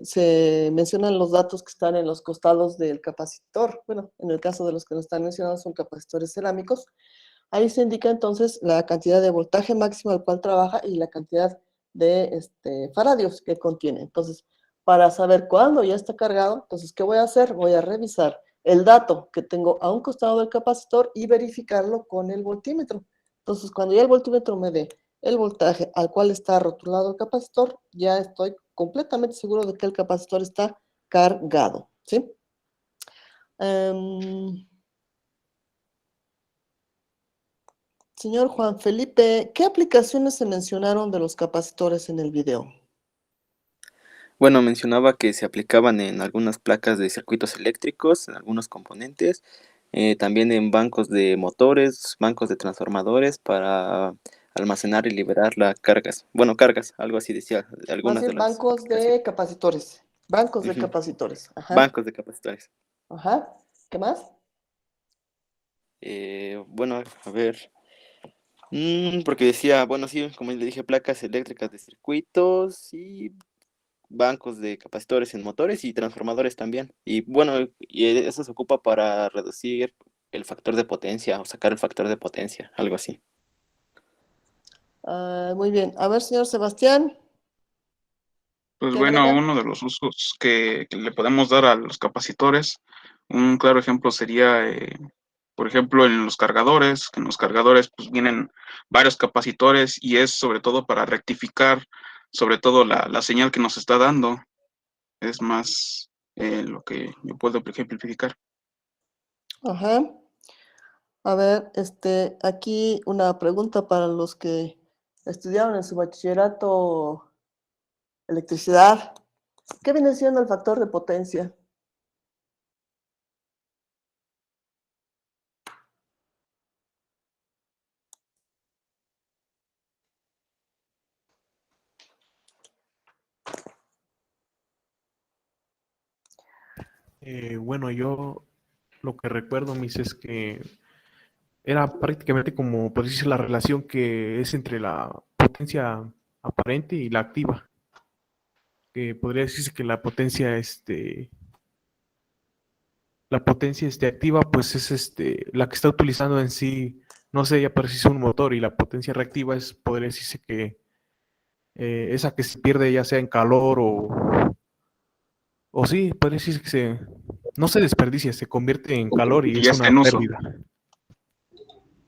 se mencionan los datos que están en los costados del capacitor. Bueno, en el caso de los que no están mencionados son capacitores cerámicos. Ahí se indica entonces la cantidad de voltaje máximo al cual trabaja y la cantidad de faradios que contiene. Entonces, para saber cuándo ya está cargado, entonces, ¿qué voy a hacer? Voy a revisar el dato que tengo a un costado del capacitor y verificarlo con el voltímetro. Entonces, cuando ya el voltímetro me dé el voltaje al cual está rotulado el capacitor, ya estoy completamente seguro de que el capacitor está cargado, ¿sí? Señor Juan Felipe, ¿qué aplicaciones se mencionaron de los capacitores en el video? Bueno, mencionaba que se aplicaban en algunas placas de circuitos eléctricos, en algunos componentes, también en bancos de motores, bancos de transformadores para almacenar y liberar las cargas. Bueno, cargas, algo así decía, Más algunas de bien las bancos aplicaciones. de capacitores. Bancos de Ujú. capacitores. Ajá. Bancos de capacitores. Ajá. ¿Qué más? Bueno, a ver. Porque decía, bueno, sí, como le dije, placas eléctricas de circuitos y bancos de capacitores en motores y transformadores también. Y bueno, y eso se ocupa para reducir el factor de potencia o sacar el factor de potencia, algo así. Muy bien. A ver, señor Sebastián, Pues ¿qué bueno, agrega? uno de los usos que le podemos dar a los capacitores, un claro ejemplo sería, por ejemplo, en los cargadores. En los cargadores pues vienen varios capacitores y es sobre todo para rectificar sobre todo la señal que nos está dando. Es más lo que yo puedo ejemplificar. Ajá. A ver, aquí una pregunta para los que estudiaron en su bachillerato electricidad. ¿Qué viene siendo el factor de potencia? Bueno, yo lo que recuerdo, mis, es que era prácticamente como, por decirse, la relación que es entre la potencia aparente y la activa. Que podría decirse que la potencia activa, pues es la que está utilizando en sí, no sé, ya parece un motor, y la potencia reactiva es, podría decirse que esa que se pierde ya sea en calor o sí, podría decirse que no se desperdicia, se convierte en calor y Y es ya está una en uso. pérdida.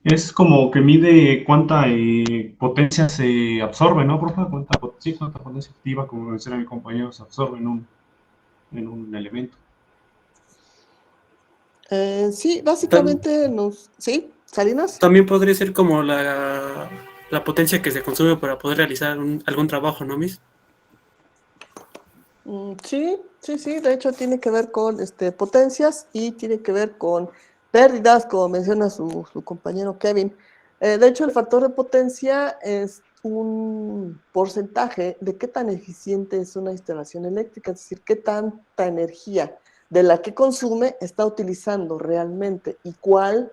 Es como que mide cuánta potencia se absorbe, ¿no, profe? Cuánta potencia activa, como menciona mi compañero, se absorbe en un elemento. Sí, básicamente ¿Sí? ¿Salinas? también podría ser como la potencia que se consume para poder realizar algún trabajo, ¿no, Miss? Sí, sí, sí, de hecho tiene que ver con potencias y tiene que ver con pérdidas, como menciona su compañero Kevin. De hecho, el factor de potencia es un porcentaje de qué tan eficiente es una instalación eléctrica, es decir, qué tanta energía de la que consume está utilizando realmente y cuál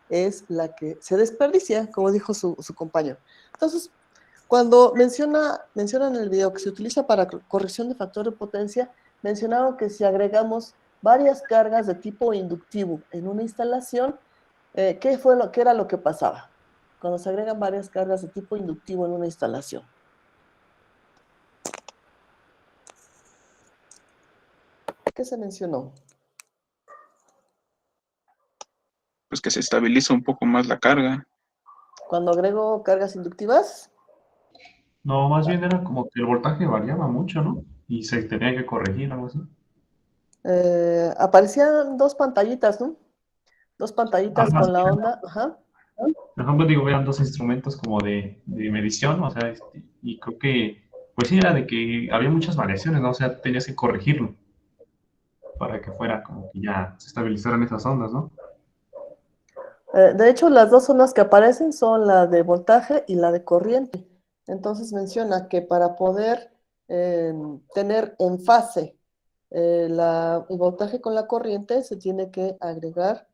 es la que se desperdicia, como dijo su compañero. Entonces, cuando menciona en el video que se utiliza para corrección de factor de potencia, mencionaba que si agregamos varias cargas de tipo inductivo en una instalación, ¿qué era lo que pasaba cuando se agregan varias cargas de tipo inductivo en una instalación? ¿Qué se mencionó? Pues que se estabiliza un poco más la carga. Cuando agrego cargas inductivas, No, más bien era como que el voltaje variaba mucho, ¿no? Y se tenía que corregir, algo así. aparecían dos pantallitas, ¿no? Dos pantallitas Más con la bien, onda, ajá. por ejemplo, digo, eran dos instrumentos como de medición, o sea, y creo que, pues sí, era de que había muchas variaciones, ¿no? O sea, tenías que corregirlo para que fuera como que ya se estabilizaran esas ondas, ¿no? De hecho, las dos ondas que aparecen son la de voltaje y la de corriente. Entonces menciona que para poder tener en fase el voltaje con la corriente, se tiene que agregar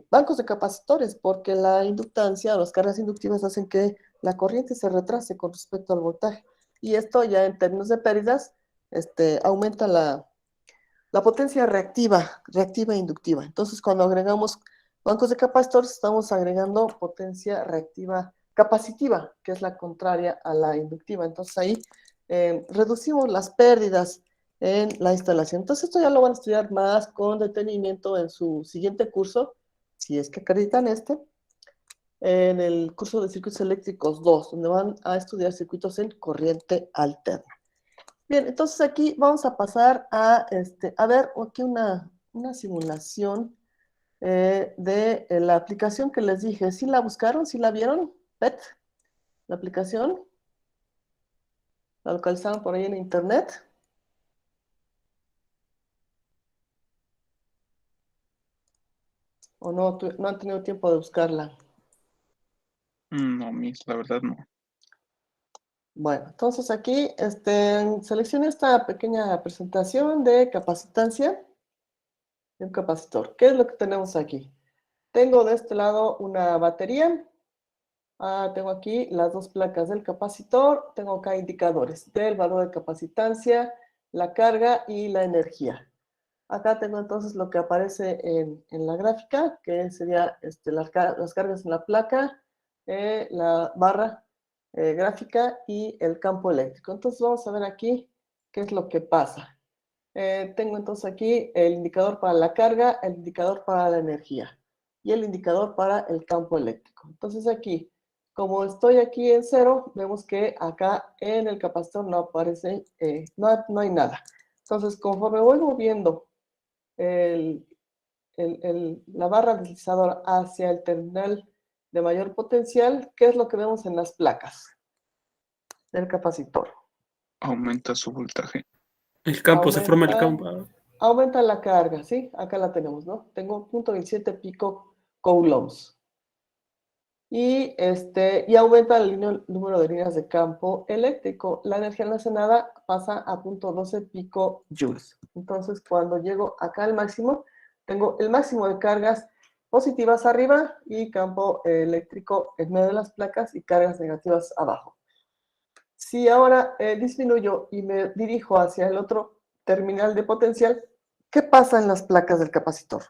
bancos de capacitores, porque la inductancia o las cargas inductivas hacen que la corriente se retrase con respecto al voltaje. Y esto ya en términos de pérdidas aumenta la potencia reactiva e inductiva. Entonces, cuando agregamos bancos de capacitores, estamos agregando potencia reactiva capacitiva, que es la contraria a la inductiva. Entonces, ahí reducimos las pérdidas en la instalación. Entonces, esto ya lo van a estudiar más con detenimiento en su siguiente curso, si es que acreditan en el curso de circuitos eléctricos 2, donde van a estudiar circuitos en corriente alterna. Bien, entonces aquí vamos a pasar a ver aquí una simulación de la aplicación que les dije. ¿Sí la buscaron? ¿Sí la vieron? ¿PET? ¿La aplicación? ¿La localizaron por ahí en internet? ¿O no han tenido tiempo de buscarla? No, la verdad no. Bueno, entonces aquí seleccioné esta pequeña presentación de capacitancia de un capacitor. ¿Qué es lo que tenemos aquí? Tengo de este lado una batería. Tengo aquí las dos placas del capacitor. Tengo acá indicadores del valor de capacitancia, la carga y la energía. Acá tengo entonces lo que aparece en la gráfica, que sería las cargas en la placa, la barra gráfica y el campo eléctrico. Entonces vamos a ver aquí qué es lo que pasa. Tengo entonces aquí el indicador para la carga, el indicador para la energía y el indicador para el campo eléctrico. Entonces aquí, como estoy aquí en 0, vemos que acá en el capacitor no aparece, no hay nada. Entonces, conforme voy moviendo la barra deslizadora hacia el terminal de mayor potencial, ¿qué es lo que vemos en las placas del capacitor? Aumenta su voltaje. El campo, se forma el campo. Aumenta la carga, ¿sí? Acá la tenemos, ¿no? Tengo 0.27 pico coulombs. Y aumenta el número de líneas de campo eléctrico. La energía almacenada pasa a 0.12 pico joules. Entonces, cuando llego acá al máximo, tengo el máximo de cargas positivas arriba y campo eléctrico en medio de las placas y cargas negativas abajo. Si ahora disminuyo y me dirijo hacia el otro terminal de potencial, ¿qué pasa en las placas del capacitor?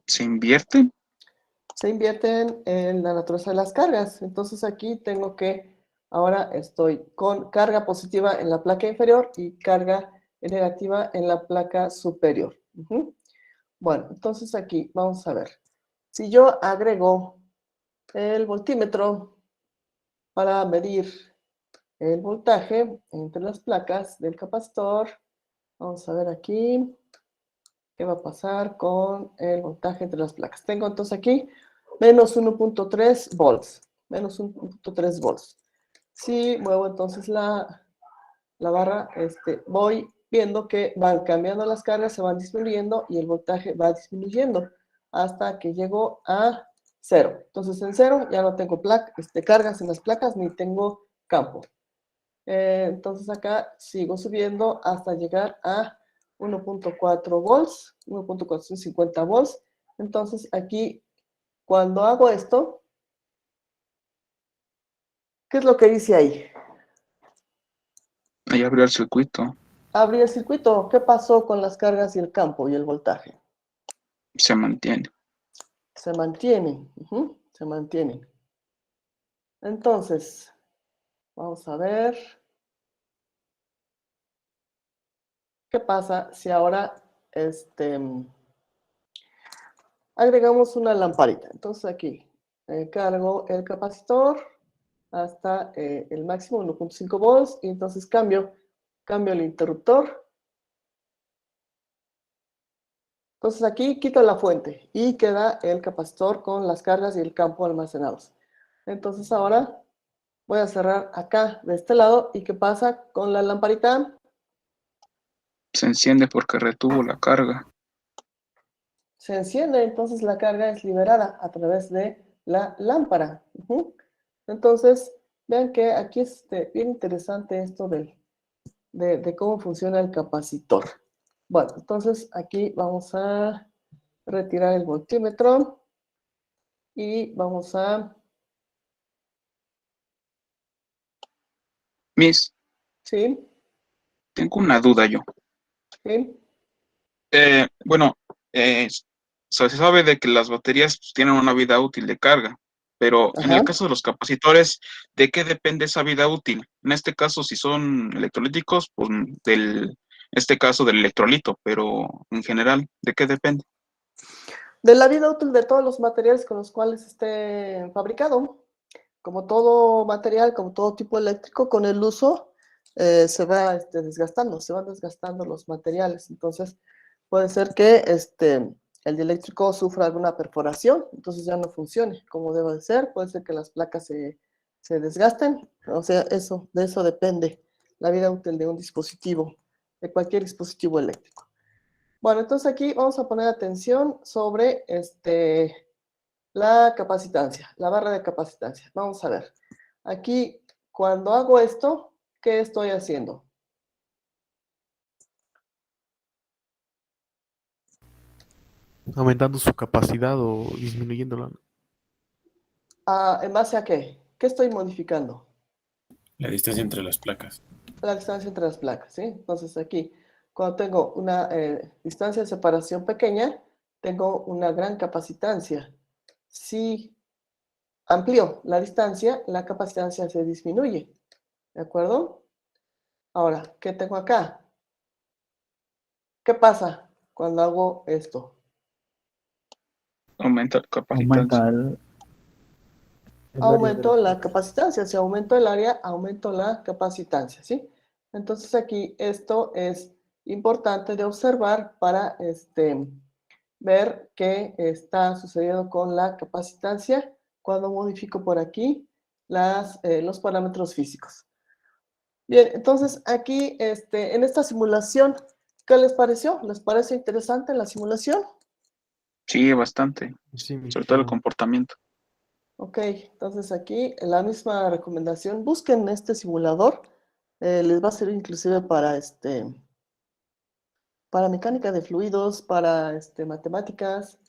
¿Se invierte? Se invierten en la naturaleza de las cargas. Entonces aquí tengo que, ahora estoy con carga positiva en la placa inferior y carga negativa en la placa superior. Bueno, entonces aquí vamos a ver. Si yo agrego el voltímetro para medir el voltaje entre las placas del capacitor, vamos a ver aquí qué va a pasar con el voltaje entre las placas. Tengo entonces aquí menos 1.3 volts, menos 1.3 volts. Si muevo entonces la barra, voy viendo que van cambiando las cargas, se van disminuyendo y el voltaje va disminuyendo hasta que llego a 0. Entonces en 0 ya no tengo cargas en las placas ni tengo campo. Entonces acá sigo subiendo hasta llegar a 1.4 volts, 1.450 volts. Entonces aquí, cuando hago esto, ¿qué es lo que dice ahí? Ahí abrió el circuito. Abrí el circuito. ¿Qué pasó con las cargas y el campo y el voltaje? Se mantiene. Se mantienen. Se mantienen. Entonces, vamos a ver. ¿Qué pasa si ahora agregamos una lamparita? Entonces aquí cargo el capacitor hasta el máximo 1.5 volts y entonces cambio el interruptor. Entonces aquí quito la fuente y queda el capacitor con las cargas y el campo almacenados. Entonces ahora voy a cerrar acá de este lado. ¿Y qué pasa con la lamparita? Se enciende porque retuvo la carga. Se enciende, entonces la carga es liberada a través de la lámpara. Entonces, vean que aquí es bien interesante esto de cómo funciona el capacitor. Bueno, entonces aquí vamos a retirar el voltímetro y vamos a... Miss, ¿Sí? tengo una duda yo. ¿Sí? Bueno, se sabe de que las baterías pues, tienen una vida útil de carga, pero en el caso de los capacitores, ¿de qué depende esa vida útil? En este caso, si son electrolíticos, pues este caso del electrolito, pero en general, ¿de qué depende? De la vida útil de todos los materiales con los cuales esté fabricado. Como todo material, como todo tipo eléctrico, con el uso se va desgastando, se van desgastando los materiales. Entonces, puede ser que el dieléctrico sufra alguna perforación, entonces ya no funcione como debe de ser. Puede ser que las placas se desgasten. O sea, de eso depende la vida útil de un dispositivo, de cualquier dispositivo eléctrico. Bueno, entonces aquí vamos a poner atención sobre la capacitancia, la barra de capacitancia. Vamos a ver. Aquí, cuando hago esto, ¿qué estoy haciendo? Aumentando su capacidad o disminuyéndola. ¿En base a qué? ¿Qué estoy modificando? La distancia entre las placas. La distancia entre las placas, ¿sí? Entonces aquí, cuando tengo una distancia de separación pequeña, tengo una gran capacitancia. Si amplío la distancia, la capacitancia se disminuye. ¿De acuerdo? Ahora, ¿qué tengo acá? ¿Qué pasa cuando hago esto? Aumenta la Aumenta capacitancia. el área de Aumento las la placas. capacitancia. Si aumento el área, aumento la capacitancia, ¿sí? Entonces aquí esto es importante de observar para ver qué está sucediendo con la capacitancia cuando modifico por aquí los parámetros físicos. Bien, entonces aquí en esta simulación, ¿qué les pareció? ¿Les parece interesante la simulación? Sí, bastante. Sí, Sobre todo el comportamiento. Ok, entonces aquí la misma recomendación, busquen este simulador, les va a servir inclusive para mecánica de fluidos, para matemáticas,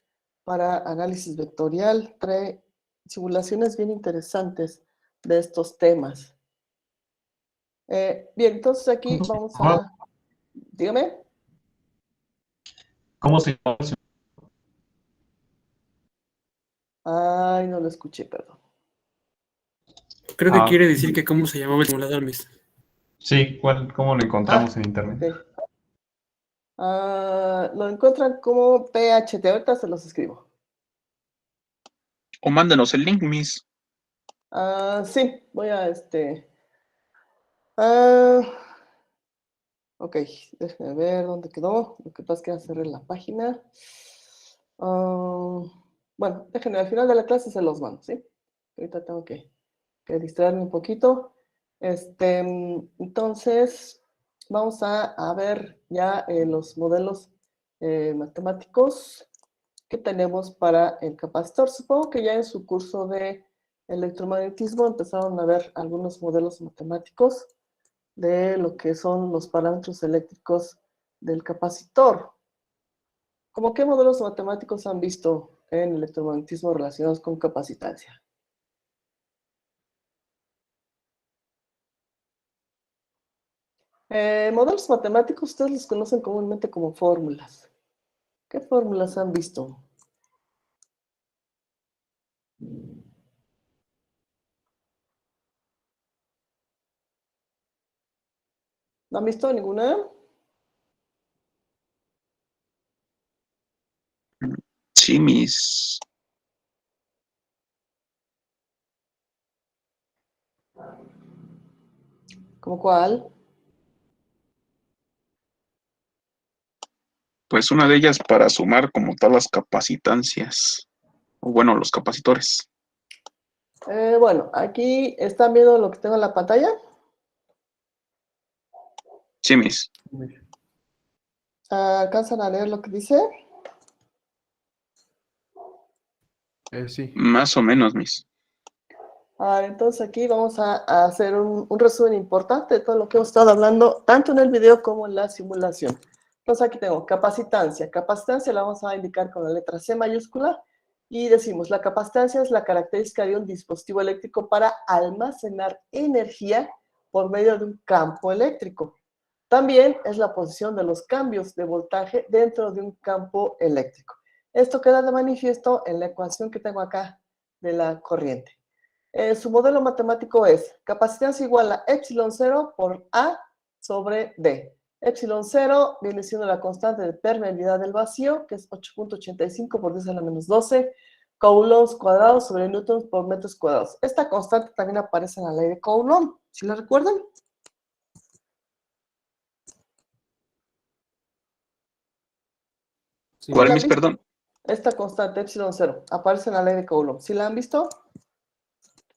para análisis vectorial, trae simulaciones bien interesantes de estos temas. Bien, entonces aquí vamos a, dígame. ¿Cómo se llama? Ay, no lo escuché, perdón. Creo que quiere decir que cómo se llamaba el simulador, Miss. Sí, ¿cómo lo encontramos en internet? Ok. Lo encuentran como PHT, ahorita se los escribo. O mándenos el link, Miss. Sí, voy a ah, ok, déjenme ver dónde quedó. Lo que pasa es que ya cerré la página. Bueno, déjenme, al final de la clase se los mando, ¿sí? Ahorita tengo que distraerme un poquito. Entonces, vamos a ver ya los modelos matemáticos que tenemos para el capacitor. Supongo que ya en su curso de electromagnetismo empezaron a ver algunos modelos matemáticos de lo que son los parámetros eléctricos del capacitor. ¿Cómo qué modelos matemáticos han visto en electromagnetismo relacionados con capacitancia? Modelos matemáticos ustedes los conocen comúnmente como fórmulas. ¿Qué fórmulas han visto? ¿No han visto ninguna? Sí, mis. ¿Cómo cuál? Pues una de ellas para sumar como tal las capacitancias. O bueno, los capacitores. Bueno, aquí están viendo lo que tengo en la pantalla. Sí, mis. ¿Alcanzan a leer lo que dice? Sí. Más o menos, mis. Entonces aquí vamos a hacer un resumen importante de todo lo que hemos estado hablando, tanto en el video como en la simulación. Entonces aquí tengo capacitancia. Capacitancia la vamos a indicar con la letra C mayúscula y decimos, la capacitancia es la característica de un dispositivo eléctrico para almacenar energía por medio de un campo eléctrico. También es la posición de los cambios de voltaje dentro de un campo eléctrico. Esto queda de manifiesto en la ecuación que tengo acá de la corriente. Su modelo matemático es capacitancia igual a epsilon 0 por A sobre D. Epsilon 0 viene siendo la constante de permeabilidad del vacío, que es 8.85 por 10 a la menos 12 coulombs cuadrados sobre newtons por metros cuadrados. Esta constante también aparece en la ley de Coulomb, ¿sí la recuerdan? Sí. ¿Cuál, mis, perdón? Esta constante epsilon 0 aparece en la ley de Coulomb. ¿Sí la han visto?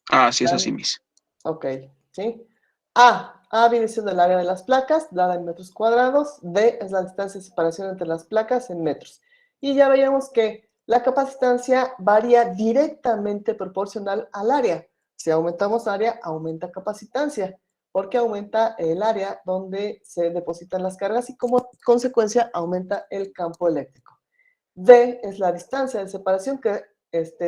Ah, sí, eso sí, mis. Ok, ¿sí? A viene siendo el área de las placas, dada en metros cuadrados. D es la distancia de separación entre las placas en metros. Y ya veíamos que la capacitancia varía directamente proporcional al área. Si aumentamos área, aumenta capacitancia, porque aumenta el área donde se depositan las cargas y como consecuencia aumenta el campo eléctrico. D es la distancia de separación que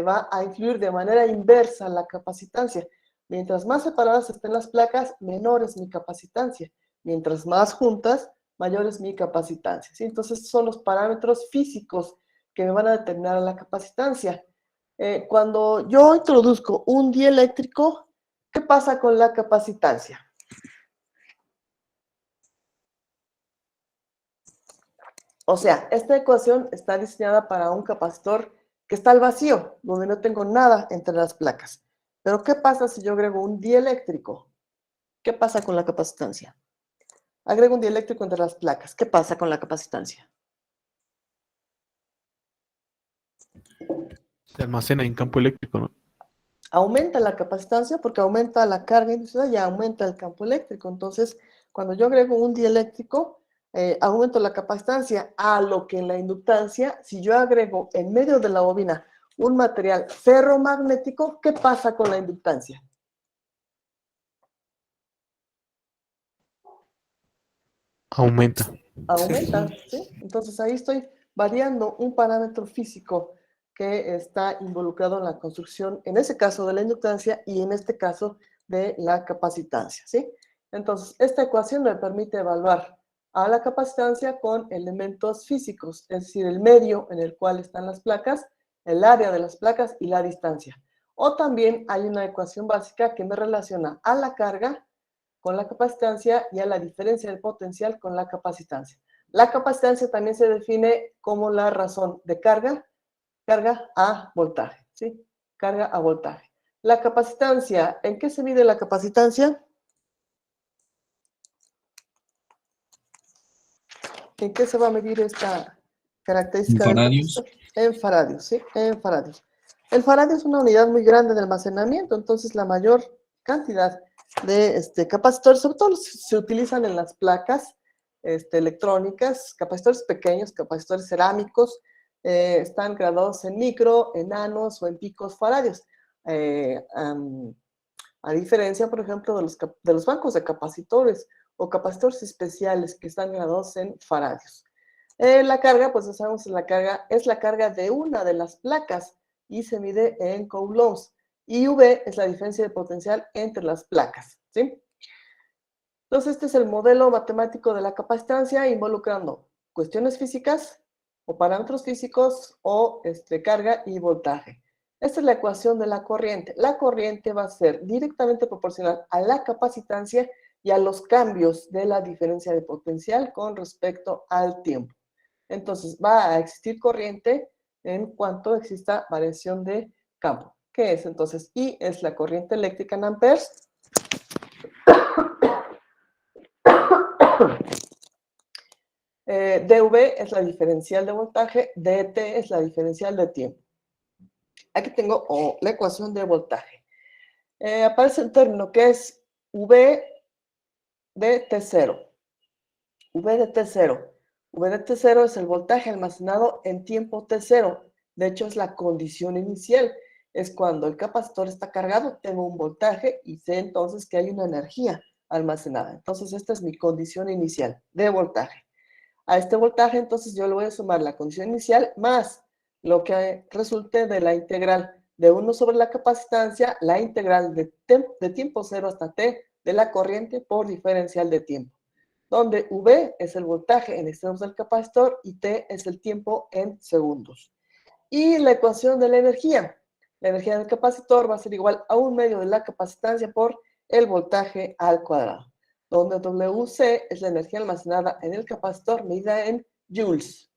va a influir de manera inversa la capacitancia. Mientras más separadas estén las placas, menor es mi capacitancia. Mientras más juntas, mayor es mi capacitancia. ¿Sí? Entonces, son los parámetros físicos que me van a determinar la capacitancia. Cuando yo introduzco un dieléctrico, ¿qué pasa con la capacitancia? O sea, esta ecuación está diseñada para un capacitor que está al vacío, donde no tengo nada entre las placas. Pero, ¿qué pasa si yo agrego un dieléctrico? ¿Qué pasa con la capacitancia? Agrego un dieléctrico entre las placas. ¿Qué pasa con la capacitancia? Se almacena en campo eléctrico, ¿no? Aumenta la capacitancia porque aumenta la carga inducida y aumenta el campo eléctrico. Entonces, cuando yo agrego un dieléctrico, aumento la capacitancia, a lo que en la inductancia, si yo agrego en medio de la bobina un material ferromagnético, ¿qué pasa con la inductancia? Aumenta. Aumenta, ¿sí? Entonces ahí estoy variando un parámetro físico que está involucrado en la construcción, en ese caso de la inductancia y en este caso de la capacitancia, ¿sí? Entonces, esta ecuación me permite evaluar a la capacitancia con elementos físicos, es decir, el medio en el cual están las placas, el área de las placas y la distancia. O también hay una ecuación básica que me relaciona a la carga con la capacitancia y a la diferencia del potencial con la capacitancia. La capacitancia también se define como la razón de carga a voltaje, ¿sí? Carga a voltaje. La capacitancia, ¿en qué se mide la capacitancia? ¿En qué se va a medir esta característica del capacitor? En faradios, ¿sí? En faradios. El faradio es una unidad muy grande de almacenamiento, entonces la mayor cantidad de capacitores, sobre todo se utilizan en las placas electrónicas, capacitores pequeños, capacitores cerámicos, están graduados en micro, en nanos o en picos faradios. A diferencia, por ejemplo, de los bancos de capacitores o capacitores especiales que están graduados en faradios. La carga, pues ya sabemos, es la carga de una de las placas y se mide en coulombs. Y V es la diferencia de potencial entre las placas, ¿sí? Entonces, este es el modelo matemático de la capacitancia involucrando cuestiones físicas o parámetros físicos o carga y voltaje. Esta es la ecuación de la corriente. La corriente va a ser directamente proporcional a la capacitancia y a los cambios de la diferencia de potencial con respecto al tiempo. Entonces, va a existir corriente en cuanto exista variación de campo. ¿Qué es entonces? I es la corriente eléctrica en amperes. dV es la diferencial de voltaje, dt es la diferencial de tiempo. Aquí tengo la ecuación de voltaje. Aparece un término que es V de T0. V de T0. V de T0 es el voltaje almacenado en tiempo T0. De hecho, es la condición inicial. Es cuando el capacitor está cargado, tengo un voltaje y sé entonces que hay una energía almacenada. Entonces, esta es mi condición inicial de voltaje. A este voltaje, entonces, yo le voy a sumar la condición inicial más lo que resulte de la integral de 1 sobre la capacitancia, la integral de tiempo 0 hasta t de la corriente por diferencial de tiempo, donde V es el voltaje en extremos del capacitor y T es el tiempo en segundos. Y la ecuación de la energía. La energía del capacitor va a ser igual a 1/2 de la capacitancia por el voltaje al cuadrado, donde WC es la energía almacenada en el capacitor medida en joules.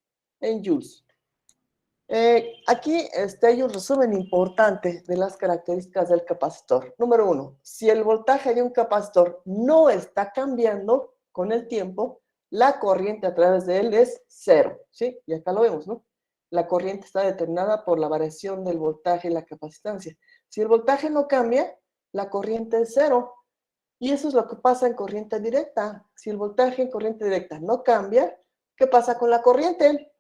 Aquí hay un resumen importante de las características del capacitor. Número 1, si el voltaje de un capacitor no está cambiando con el tiempo, la corriente a través de él es 0, ¿sí? Y acá lo vemos, ¿no? La corriente está determinada por la variación del voltaje y la capacitancia. Si el voltaje no cambia, la corriente es 0. Y eso es lo que pasa en corriente directa. Si el voltaje en corriente directa no cambia, ¿qué pasa con la corriente?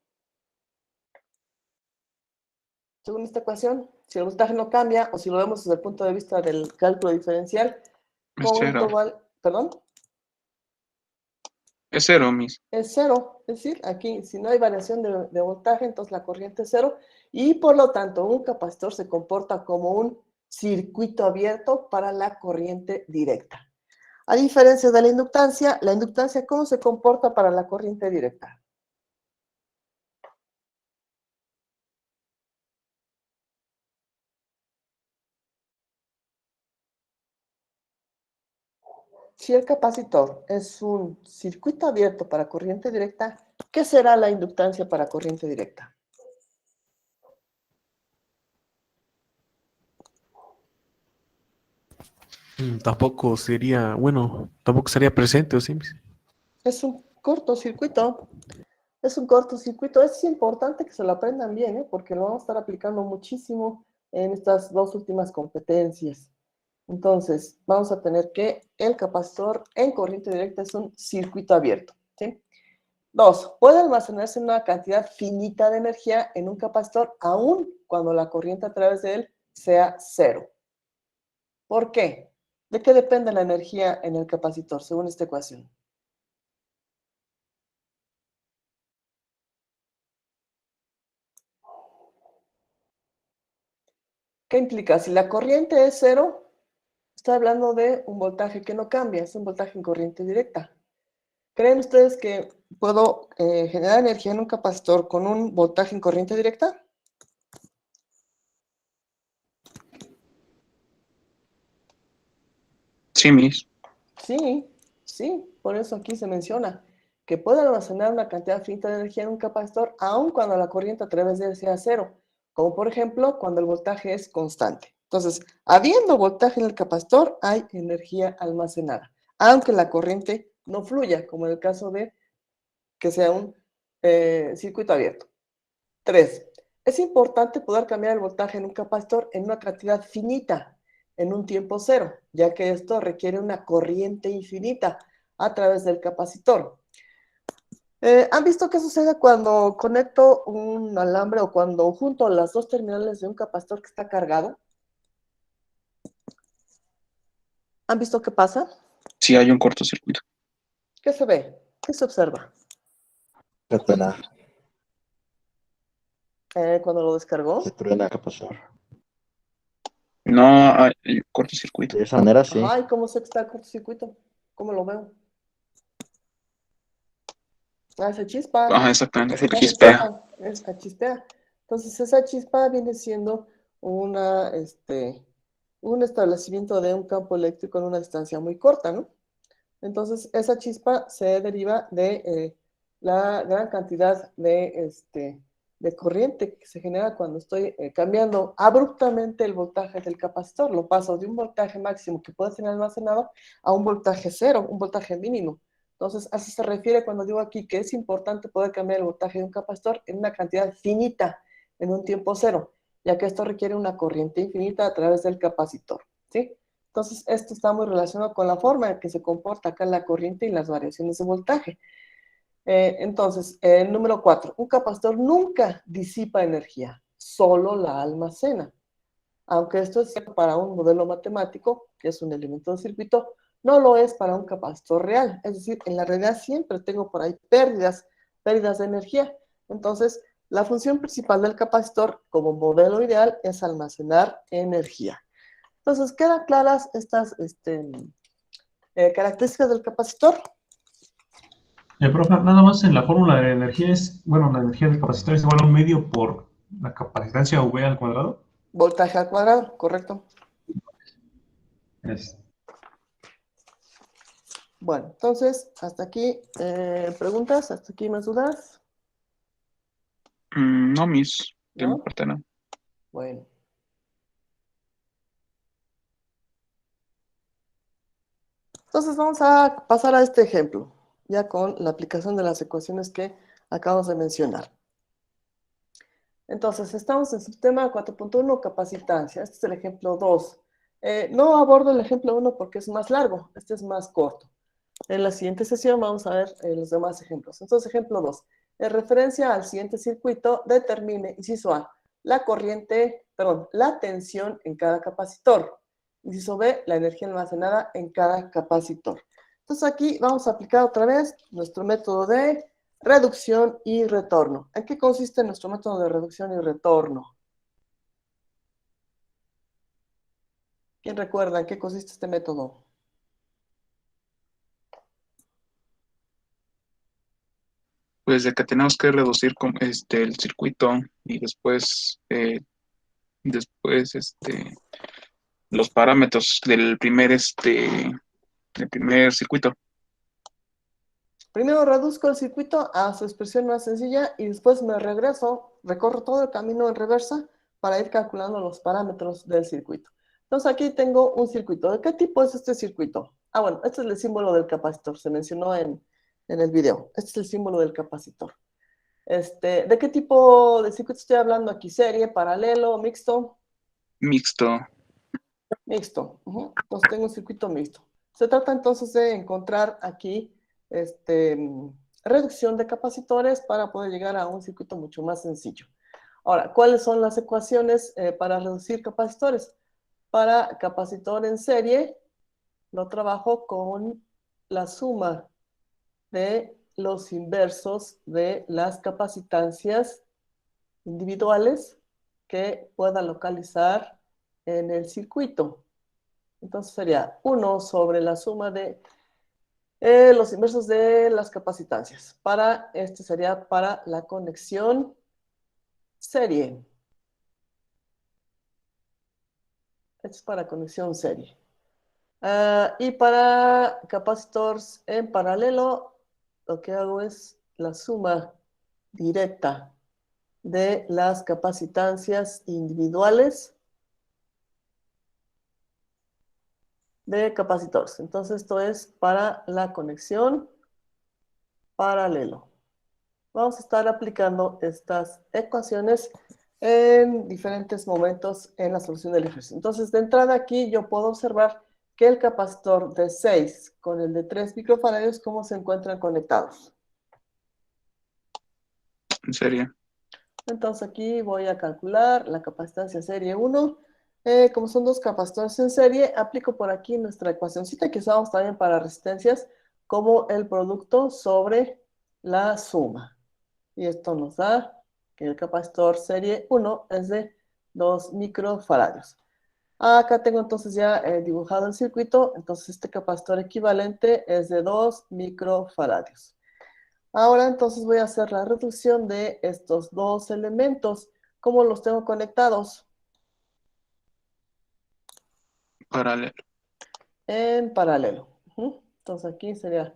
Según esta ecuación, si el voltaje no cambia, o si lo vemos desde el punto de vista del cálculo diferencial, ¿perdón? Es cero, Miss. Es 0, es decir, aquí si no hay variación de voltaje, entonces la corriente es 0, y por lo tanto un capacitor se comporta como un circuito abierto para la corriente directa. A diferencia de la inductancia, ¿cómo se comporta para la corriente directa? Si el capacitor es un circuito abierto para corriente directa, ¿qué será la inductancia para corriente directa? Tampoco sería presente, ¿o sí? Es un cortocircuito. Es un cortocircuito. Es importante que se lo aprendan bien, porque lo vamos a estar aplicando muchísimo en estas dos últimas competencias. Entonces, vamos a tener que el capacitor en corriente directa es un circuito abierto, ¿sí? 2. Puede almacenarse una cantidad finita de energía en un capacitor, aun cuando la corriente a través de él sea 0. ¿Por qué? ¿De qué depende la energía en el capacitor, según esta ecuación? ¿Qué implica? Si la corriente es 0, está hablando de un voltaje que no cambia, es un voltaje en corriente directa. ¿Creen ustedes que puedo generar energía en un capacitor con un voltaje en corriente directa? Sí, Miss. Sí, por eso aquí se menciona que puede almacenar una cantidad finita de energía en un capacitor aun cuando la corriente a través de él sea 0, como por ejemplo cuando el voltaje es constante. Entonces, habiendo voltaje en el capacitor, hay energía almacenada, aunque la corriente no fluya, como en el caso de que sea un circuito abierto. 3. Es importante poder cambiar el voltaje en un capacitor en una cantidad finita, en un tiempo 0, ya que esto requiere una corriente infinita a través del capacitor. ¿Han visto qué sucede cuando conecto un alambre o cuando junto las dos terminales de un capacitor que está cargado? ¿Han visto qué pasa? Sí, hay un cortocircuito. ¿Qué se ve? ¿Qué se observa? Se truena. Cuando lo descargó. Se truena el capacitor. No hay cortocircuito. De esa manera, sí. Ay, ¿cómo sé que está el cortocircuito? ¿Cómo lo veo? Esa chispa. Ajá, exactamente. Esa Esa chispa. esa chispea. Entonces, esa chispa viene siendo un establecimiento de un campo eléctrico en una distancia muy corta, ¿no? Entonces, esa chispa se deriva de la gran cantidad de corriente que se genera cuando estoy cambiando abruptamente el voltaje del capacitor. Lo paso de un voltaje máximo que puede tener almacenado a un voltaje cero, un voltaje mínimo. Entonces, así se refiere cuando digo aquí que es importante poder cambiar el voltaje de un capacitor en una cantidad finita, en un tiempo cero, ya que esto requiere una corriente infinita a través del capacitor, ¿sí? Entonces, esto está muy relacionado con la forma en que se comporta acá la corriente y las variaciones de voltaje. Entonces, número 4, un capacitor nunca disipa energía, solo la almacena. Aunque esto es cierto para un modelo matemático, que es un elemento de circuito, no lo es para un capacitor real. Es decir, en la realidad siempre tengo por ahí pérdidas de energía. Entonces, la función principal del capacitor como modelo ideal es almacenar energía. Entonces, ¿quedan claras estas características del capacitor? Profe, nada más en la fórmula de energía es, bueno, la energía del capacitor es igual a un medio por la capacitancia V al cuadrado. Voltaje al cuadrado, correcto. Es. Bueno, entonces, hasta aquí preguntas, hasta aquí más dudas. No, Miss. De mi ¿No? parte no. Bueno. Entonces vamos a pasar a este ejemplo, ya con la aplicación de las ecuaciones que acabamos de mencionar. Entonces, estamos en sistema 4.1, capacitancia. Este es el ejemplo 2. No abordo el ejemplo 1 porque es más largo, este es más corto. En la siguiente sesión vamos a ver los demás ejemplos. Entonces, ejemplo 2. En referencia al siguiente circuito, determine, inciso A, la tensión en cada capacitor. Inciso B, la energía almacenada en cada capacitor. Entonces, aquí vamos a aplicar otra vez nuestro método de reducción y retorno. ¿En qué consiste nuestro método de reducción y retorno? ¿Quién recuerda en qué consiste este método? Pues de que tenemos que reducir el circuito y después los parámetros del primer circuito. Primero reduzco el circuito a su expresión más sencilla y después me regreso, recorro todo el camino en reversa para ir calculando los parámetros del circuito. Entonces aquí tengo un circuito. ¿De qué tipo es este circuito? Ah, bueno, este es el símbolo del capacitor, se mencionó en el video. Este es el símbolo del capacitor. ¿De qué tipo de circuito estoy hablando aquí? ¿Serie, paralelo, mixto? Mixto. Mixto. Entonces tengo un circuito mixto. Se trata entonces de encontrar aquí reducción de capacitores para poder llegar a un circuito mucho más sencillo. Ahora, ¿cuáles son las ecuaciones para reducir capacitores? Para capacitor en serie, lo trabajo con la suma de los inversos de las capacitancias individuales que pueda localizar en el circuito. Entonces sería 1 sobre la suma de los inversos de las capacitancias. Sería para la conexión serie. Esto es para conexión serie. Y para capacitores en paralelo, lo que hago es la suma directa de las capacitancias individuales de capacitores. Entonces, esto es para la conexión paralelo. Vamos a estar aplicando estas ecuaciones en diferentes momentos en la solución del ejercicio. Entonces, de entrada aquí yo puedo observar que el capacitor de 6 con el de 3 microfaradios, ¿cómo se encuentran conectados? En serie. Entonces aquí voy a calcular la capacitancia serie 1. Como son dos capacitores en serie, aplico por aquí nuestra ecuacióncita que usamos también para resistencias como el producto sobre la suma. Y esto nos da que el capacitor serie 1 es de 2 microfaradios. Acá tengo entonces ya dibujado el circuito, entonces este capacitor equivalente es de 2 microfaradios. Ahora entonces voy a hacer la reducción de estos dos elementos. ¿Cómo los tengo conectados? Paralelo. En paralelo. Entonces aquí sería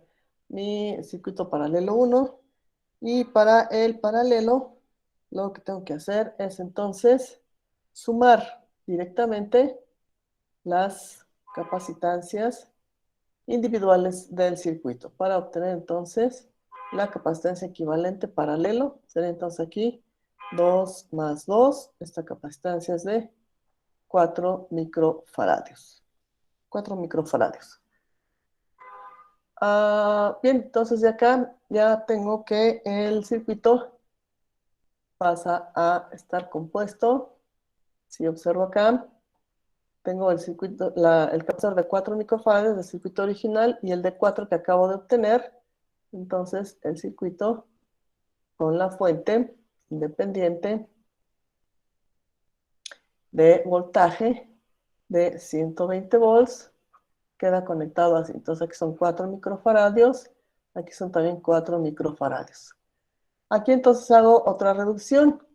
mi circuito paralelo 1. Y para el paralelo, lo que tengo que hacer es entonces sumar directamente las capacitancias individuales del circuito para obtener entonces la capacitancia equivalente paralelo. Sería entonces aquí 2 más 2. Esta capacitancia es de 4 microfaradios. 4 microfaradios. Bien, entonces de acá ya tengo que el circuito pasa a estar compuesto. Si observo acá, tengo el circuito, el capacitor de 4 microfaradios del circuito original y el de 4 que acabo de obtener. Entonces el circuito con la fuente independiente de voltaje de 120 volts queda conectado así. Entonces aquí son 4 microfaradios, aquí son también 4 microfaradios. Aquí entonces hago otra reducción.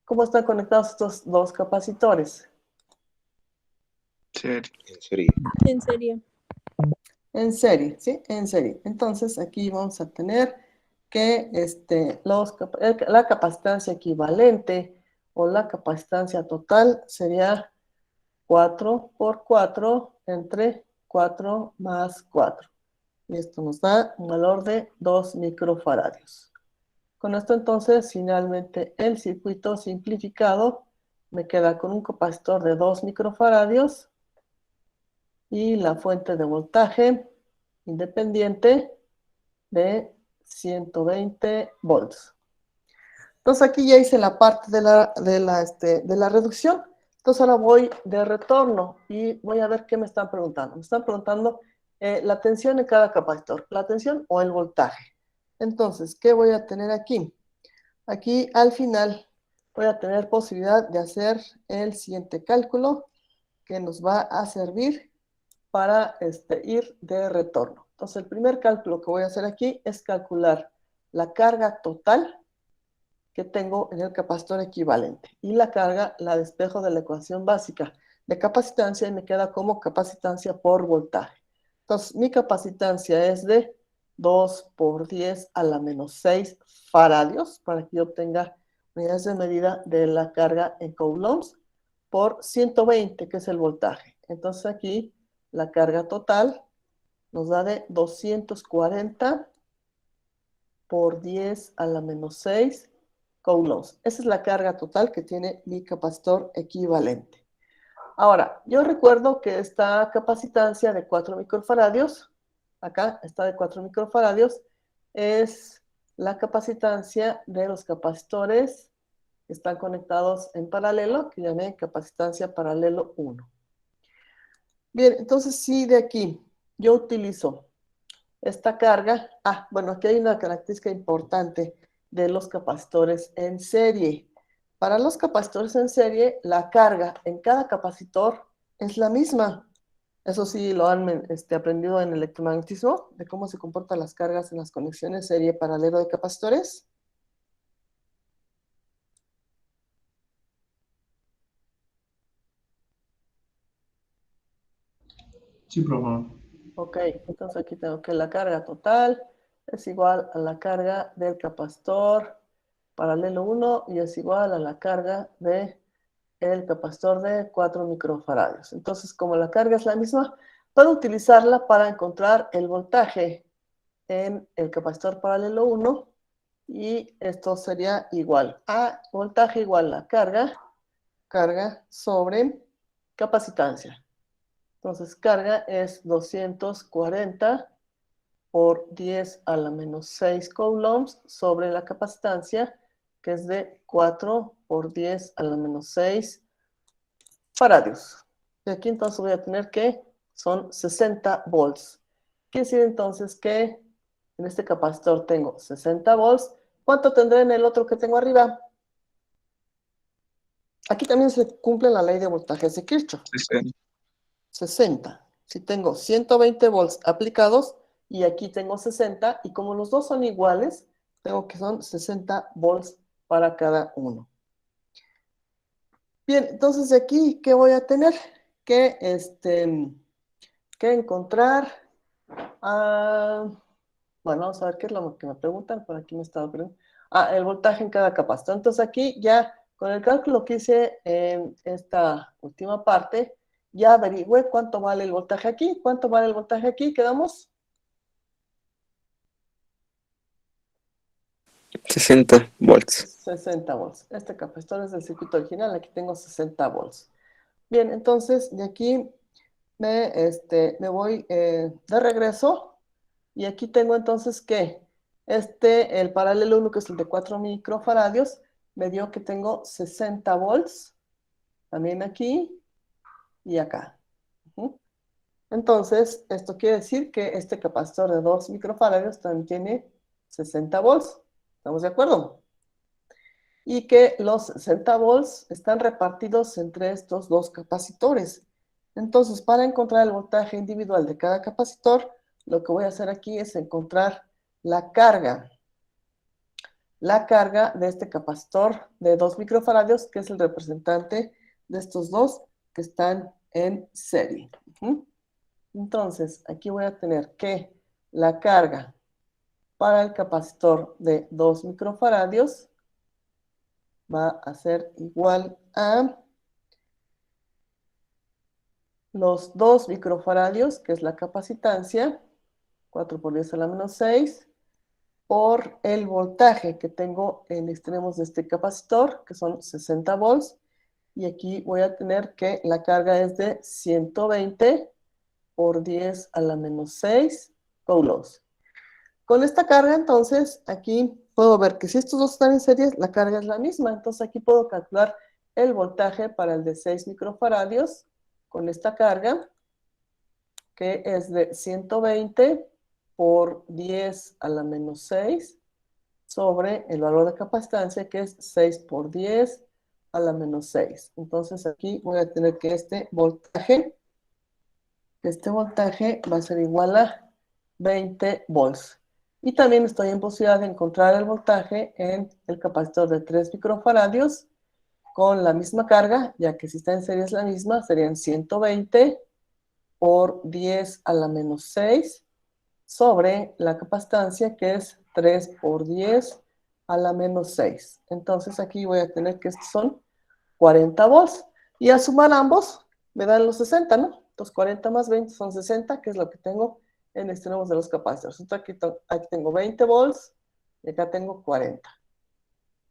¿Cómo están conectados estos dos capacitores? Serie. En serie. En serie. En serie, ¿sí? En serie. Entonces aquí vamos a tener que la capacitancia equivalente o la capacitancia total sería 4 por 4 entre 4 más 4. Y esto nos da un valor de 2 microfaradios. Con esto entonces finalmente el circuito simplificado me queda con un capacitor de 2 microfaradios y la fuente de voltaje independiente de 120 volts. Entonces aquí ya hice la parte de la reducción. Entonces ahora voy de retorno y voy a ver qué me están preguntando. Me están preguntando la tensión en cada capacitor, la tensión o el voltaje. Entonces, ¿qué voy a tener aquí? Aquí al final voy a tener posibilidad de hacer el siguiente cálculo que nos va a servir para ir de retorno. Entonces el primer cálculo que voy a hacer aquí es calcular la carga total que tengo en el capacitor equivalente. Y la carga la despejo de la ecuación básica de capacitancia y me queda como capacitancia por voltaje. Entonces mi capacitancia es de 2 por 10 a la menos 6 faradios para que yo obtenga unidades de medida de la carga en coulombs por 120, que es el voltaje. Entonces aquí la carga total nos da de 240 por 10 a la menos 6 coulombs. Esa es la carga total que tiene mi capacitor equivalente. Ahora, yo recuerdo que esta capacitancia de 4 microfaradios, acá está de 4 microfaradios, es la capacitancia de los capacitores que están conectados en paralelo, que llamé capacitancia paralelo 1. Bien, entonces si de aquí yo utilizo esta carga, bueno, aquí hay una característica importante de los capacitores en serie. Para los capacitores en serie, la carga en cada capacitor es la misma. Eso sí lo han aprendido en electromagnetismo, de cómo se comportan las cargas en las conexiones serie paralelo de capacitores. Sí, profe. Ok, entonces aquí tengo que la carga total es igual a la carga del capacitor paralelo 1 y es igual a la carga del capacitor de 4 microfaradios. Entonces, como la carga es la misma, puedo utilizarla para encontrar el voltaje en el capacitor paralelo 1 y esto sería igual a voltaje igual a carga sobre capacitancia. Entonces, carga es 240 por 10 a la menos 6 coulombs sobre la capacitancia, que es de 4 por 10 a la menos 6 faradios. Y aquí entonces voy a tener que son 60 volts. Quiere decir entonces que en este capacitor tengo 60 volts. ¿Cuánto tendré en el otro que tengo arriba? Aquí también se cumple la ley de voltajes de Kirchhoff. 60. Si tengo 120 volts aplicados, y aquí tengo 60, y como los dos son iguales, tengo que son 60 volts para cada uno. Bien, entonces de aquí, ¿qué voy a tener? Que encontrar. Bueno, vamos a ver qué es lo que me preguntan. Por aquí me estaba preguntando. El voltaje en cada capacitor. Entonces aquí ya, con el cálculo que hice en esta última parte, ya averigüé cuánto vale el voltaje aquí. ¿Cuánto vale el voltaje aquí? ¿Quedamos? 60 volts. 60 volts. Este capacitor es del circuito original. Aquí tengo 60 volts. Bien, entonces de aquí me voy de regreso. Y aquí tengo entonces que el paralelo 1, que es el de 4 microfaradios, me dio que tengo 60 volts, también aquí y acá. Entonces, esto quiere decir que este capacitor de 2 microfaradios también tiene 60 volts. ¿Estamos de acuerdo? Y que los 60 volts están repartidos entre estos dos capacitores. Entonces, para encontrar el voltaje individual de cada capacitor, lo que voy a hacer aquí es encontrar la carga. La carga de este capacitor de 2 microfaradios, que es el representante de estos dos que están en serie. Entonces, aquí voy a tener que la carga para el capacitor de 2 microfaradios va a ser igual a los 2 microfaradios, que es la capacitancia, 4 por 10 a la menos 6, por el voltaje que tengo en extremos de este capacitor, que son 60 volts, y aquí voy a tener que la carga es de 120 por 10 a la menos 6 coulombs. Con esta carga, entonces, aquí puedo ver que si estos dos están en serie, la carga es la misma. Entonces, aquí puedo calcular el voltaje para el de 6 microfaradios con esta carga, que es de 120 por 10 a la menos 6 sobre el valor de capacitancia, que es 6 por 10 a la menos 6. Entonces, aquí voy a tener que este voltaje va a ser igual a 20 volts. Y también estoy en posibilidad de encontrar el voltaje en el capacitor de 3 microfaradios con la misma carga, ya que si está en serie es la misma, serían 120 por 10 a la menos 6 sobre la capacitancia, que es 3 por 10 a la menos 6. Entonces aquí voy a tener que estos son 40 volts. Y al sumar ambos, me dan los 60, ¿no? Entonces 40 más 20 son 60, que es lo que tengo en extremos de los capacitores. Entonces aquí tengo 20 volts y acá tengo 40.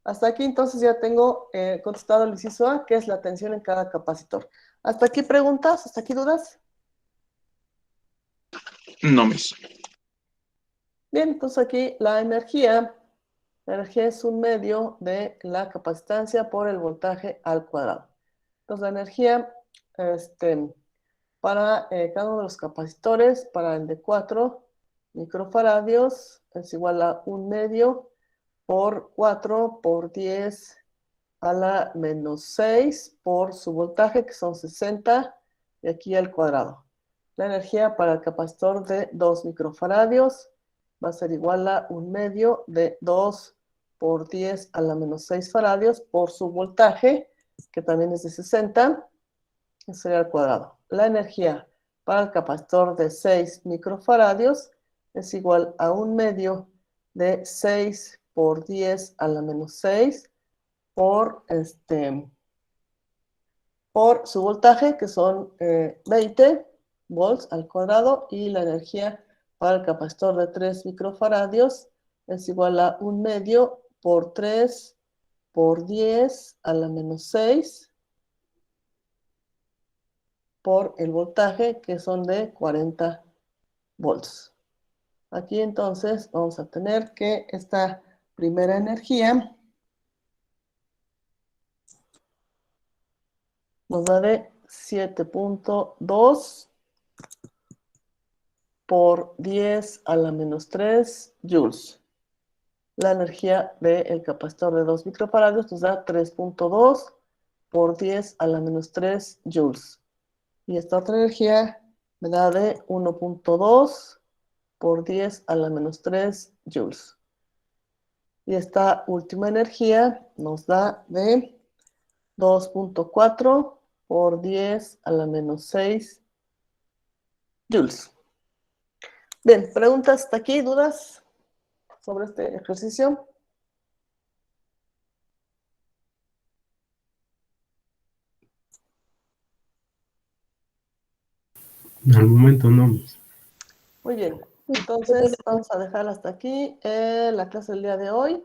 Hasta aquí entonces ya tengo contestado el inciso A, que es la tensión en cada capacitor. ¿Hasta aquí preguntas? ¿Hasta aquí dudas? No, Miss. Bien, entonces aquí la energía es un medio de la capacitancia por el voltaje al cuadrado. Entonces la energía para cada uno de los capacitores, para el de 4 microfaradios, es igual a 1 medio por 4 por 10 a la menos 6 por su voltaje, que son 60, y aquí al cuadrado. La energía para el capacitor de 2 microfaradios va a ser igual a 1 medio de 2 por 10 a la menos 6 faradios por su voltaje, que también es de 60, que sería al cuadrado. La energía para el capacitor de 6 microfaradios es igual a 1 medio de 6 por 10 a la menos 6 por su voltaje, que son 20 volts al cuadrado, y la energía para el capacitor de 3 microfaradios es igual a 1 medio por 3 por 10 a la menos 6 por el voltaje, que son de 40 volts. Aquí entonces vamos a tener que esta primera energía nos da de 7.2 por 10 a la menos 3 joules. La energía del capacitor de 2 microfaradios nos da 3.2 por 10 a la menos 3 joules. Y esta otra energía me da de 1.2 por 10 a la menos 3 joules. Y esta última energía nos da de 2.4 por 10 a la menos 6 joules. Bien, ¿preguntas hasta aquí? ¿Dudas sobre este ejercicio? Al momento no. Muy bien, entonces vamos a dejar hasta aquí la clase del día de hoy.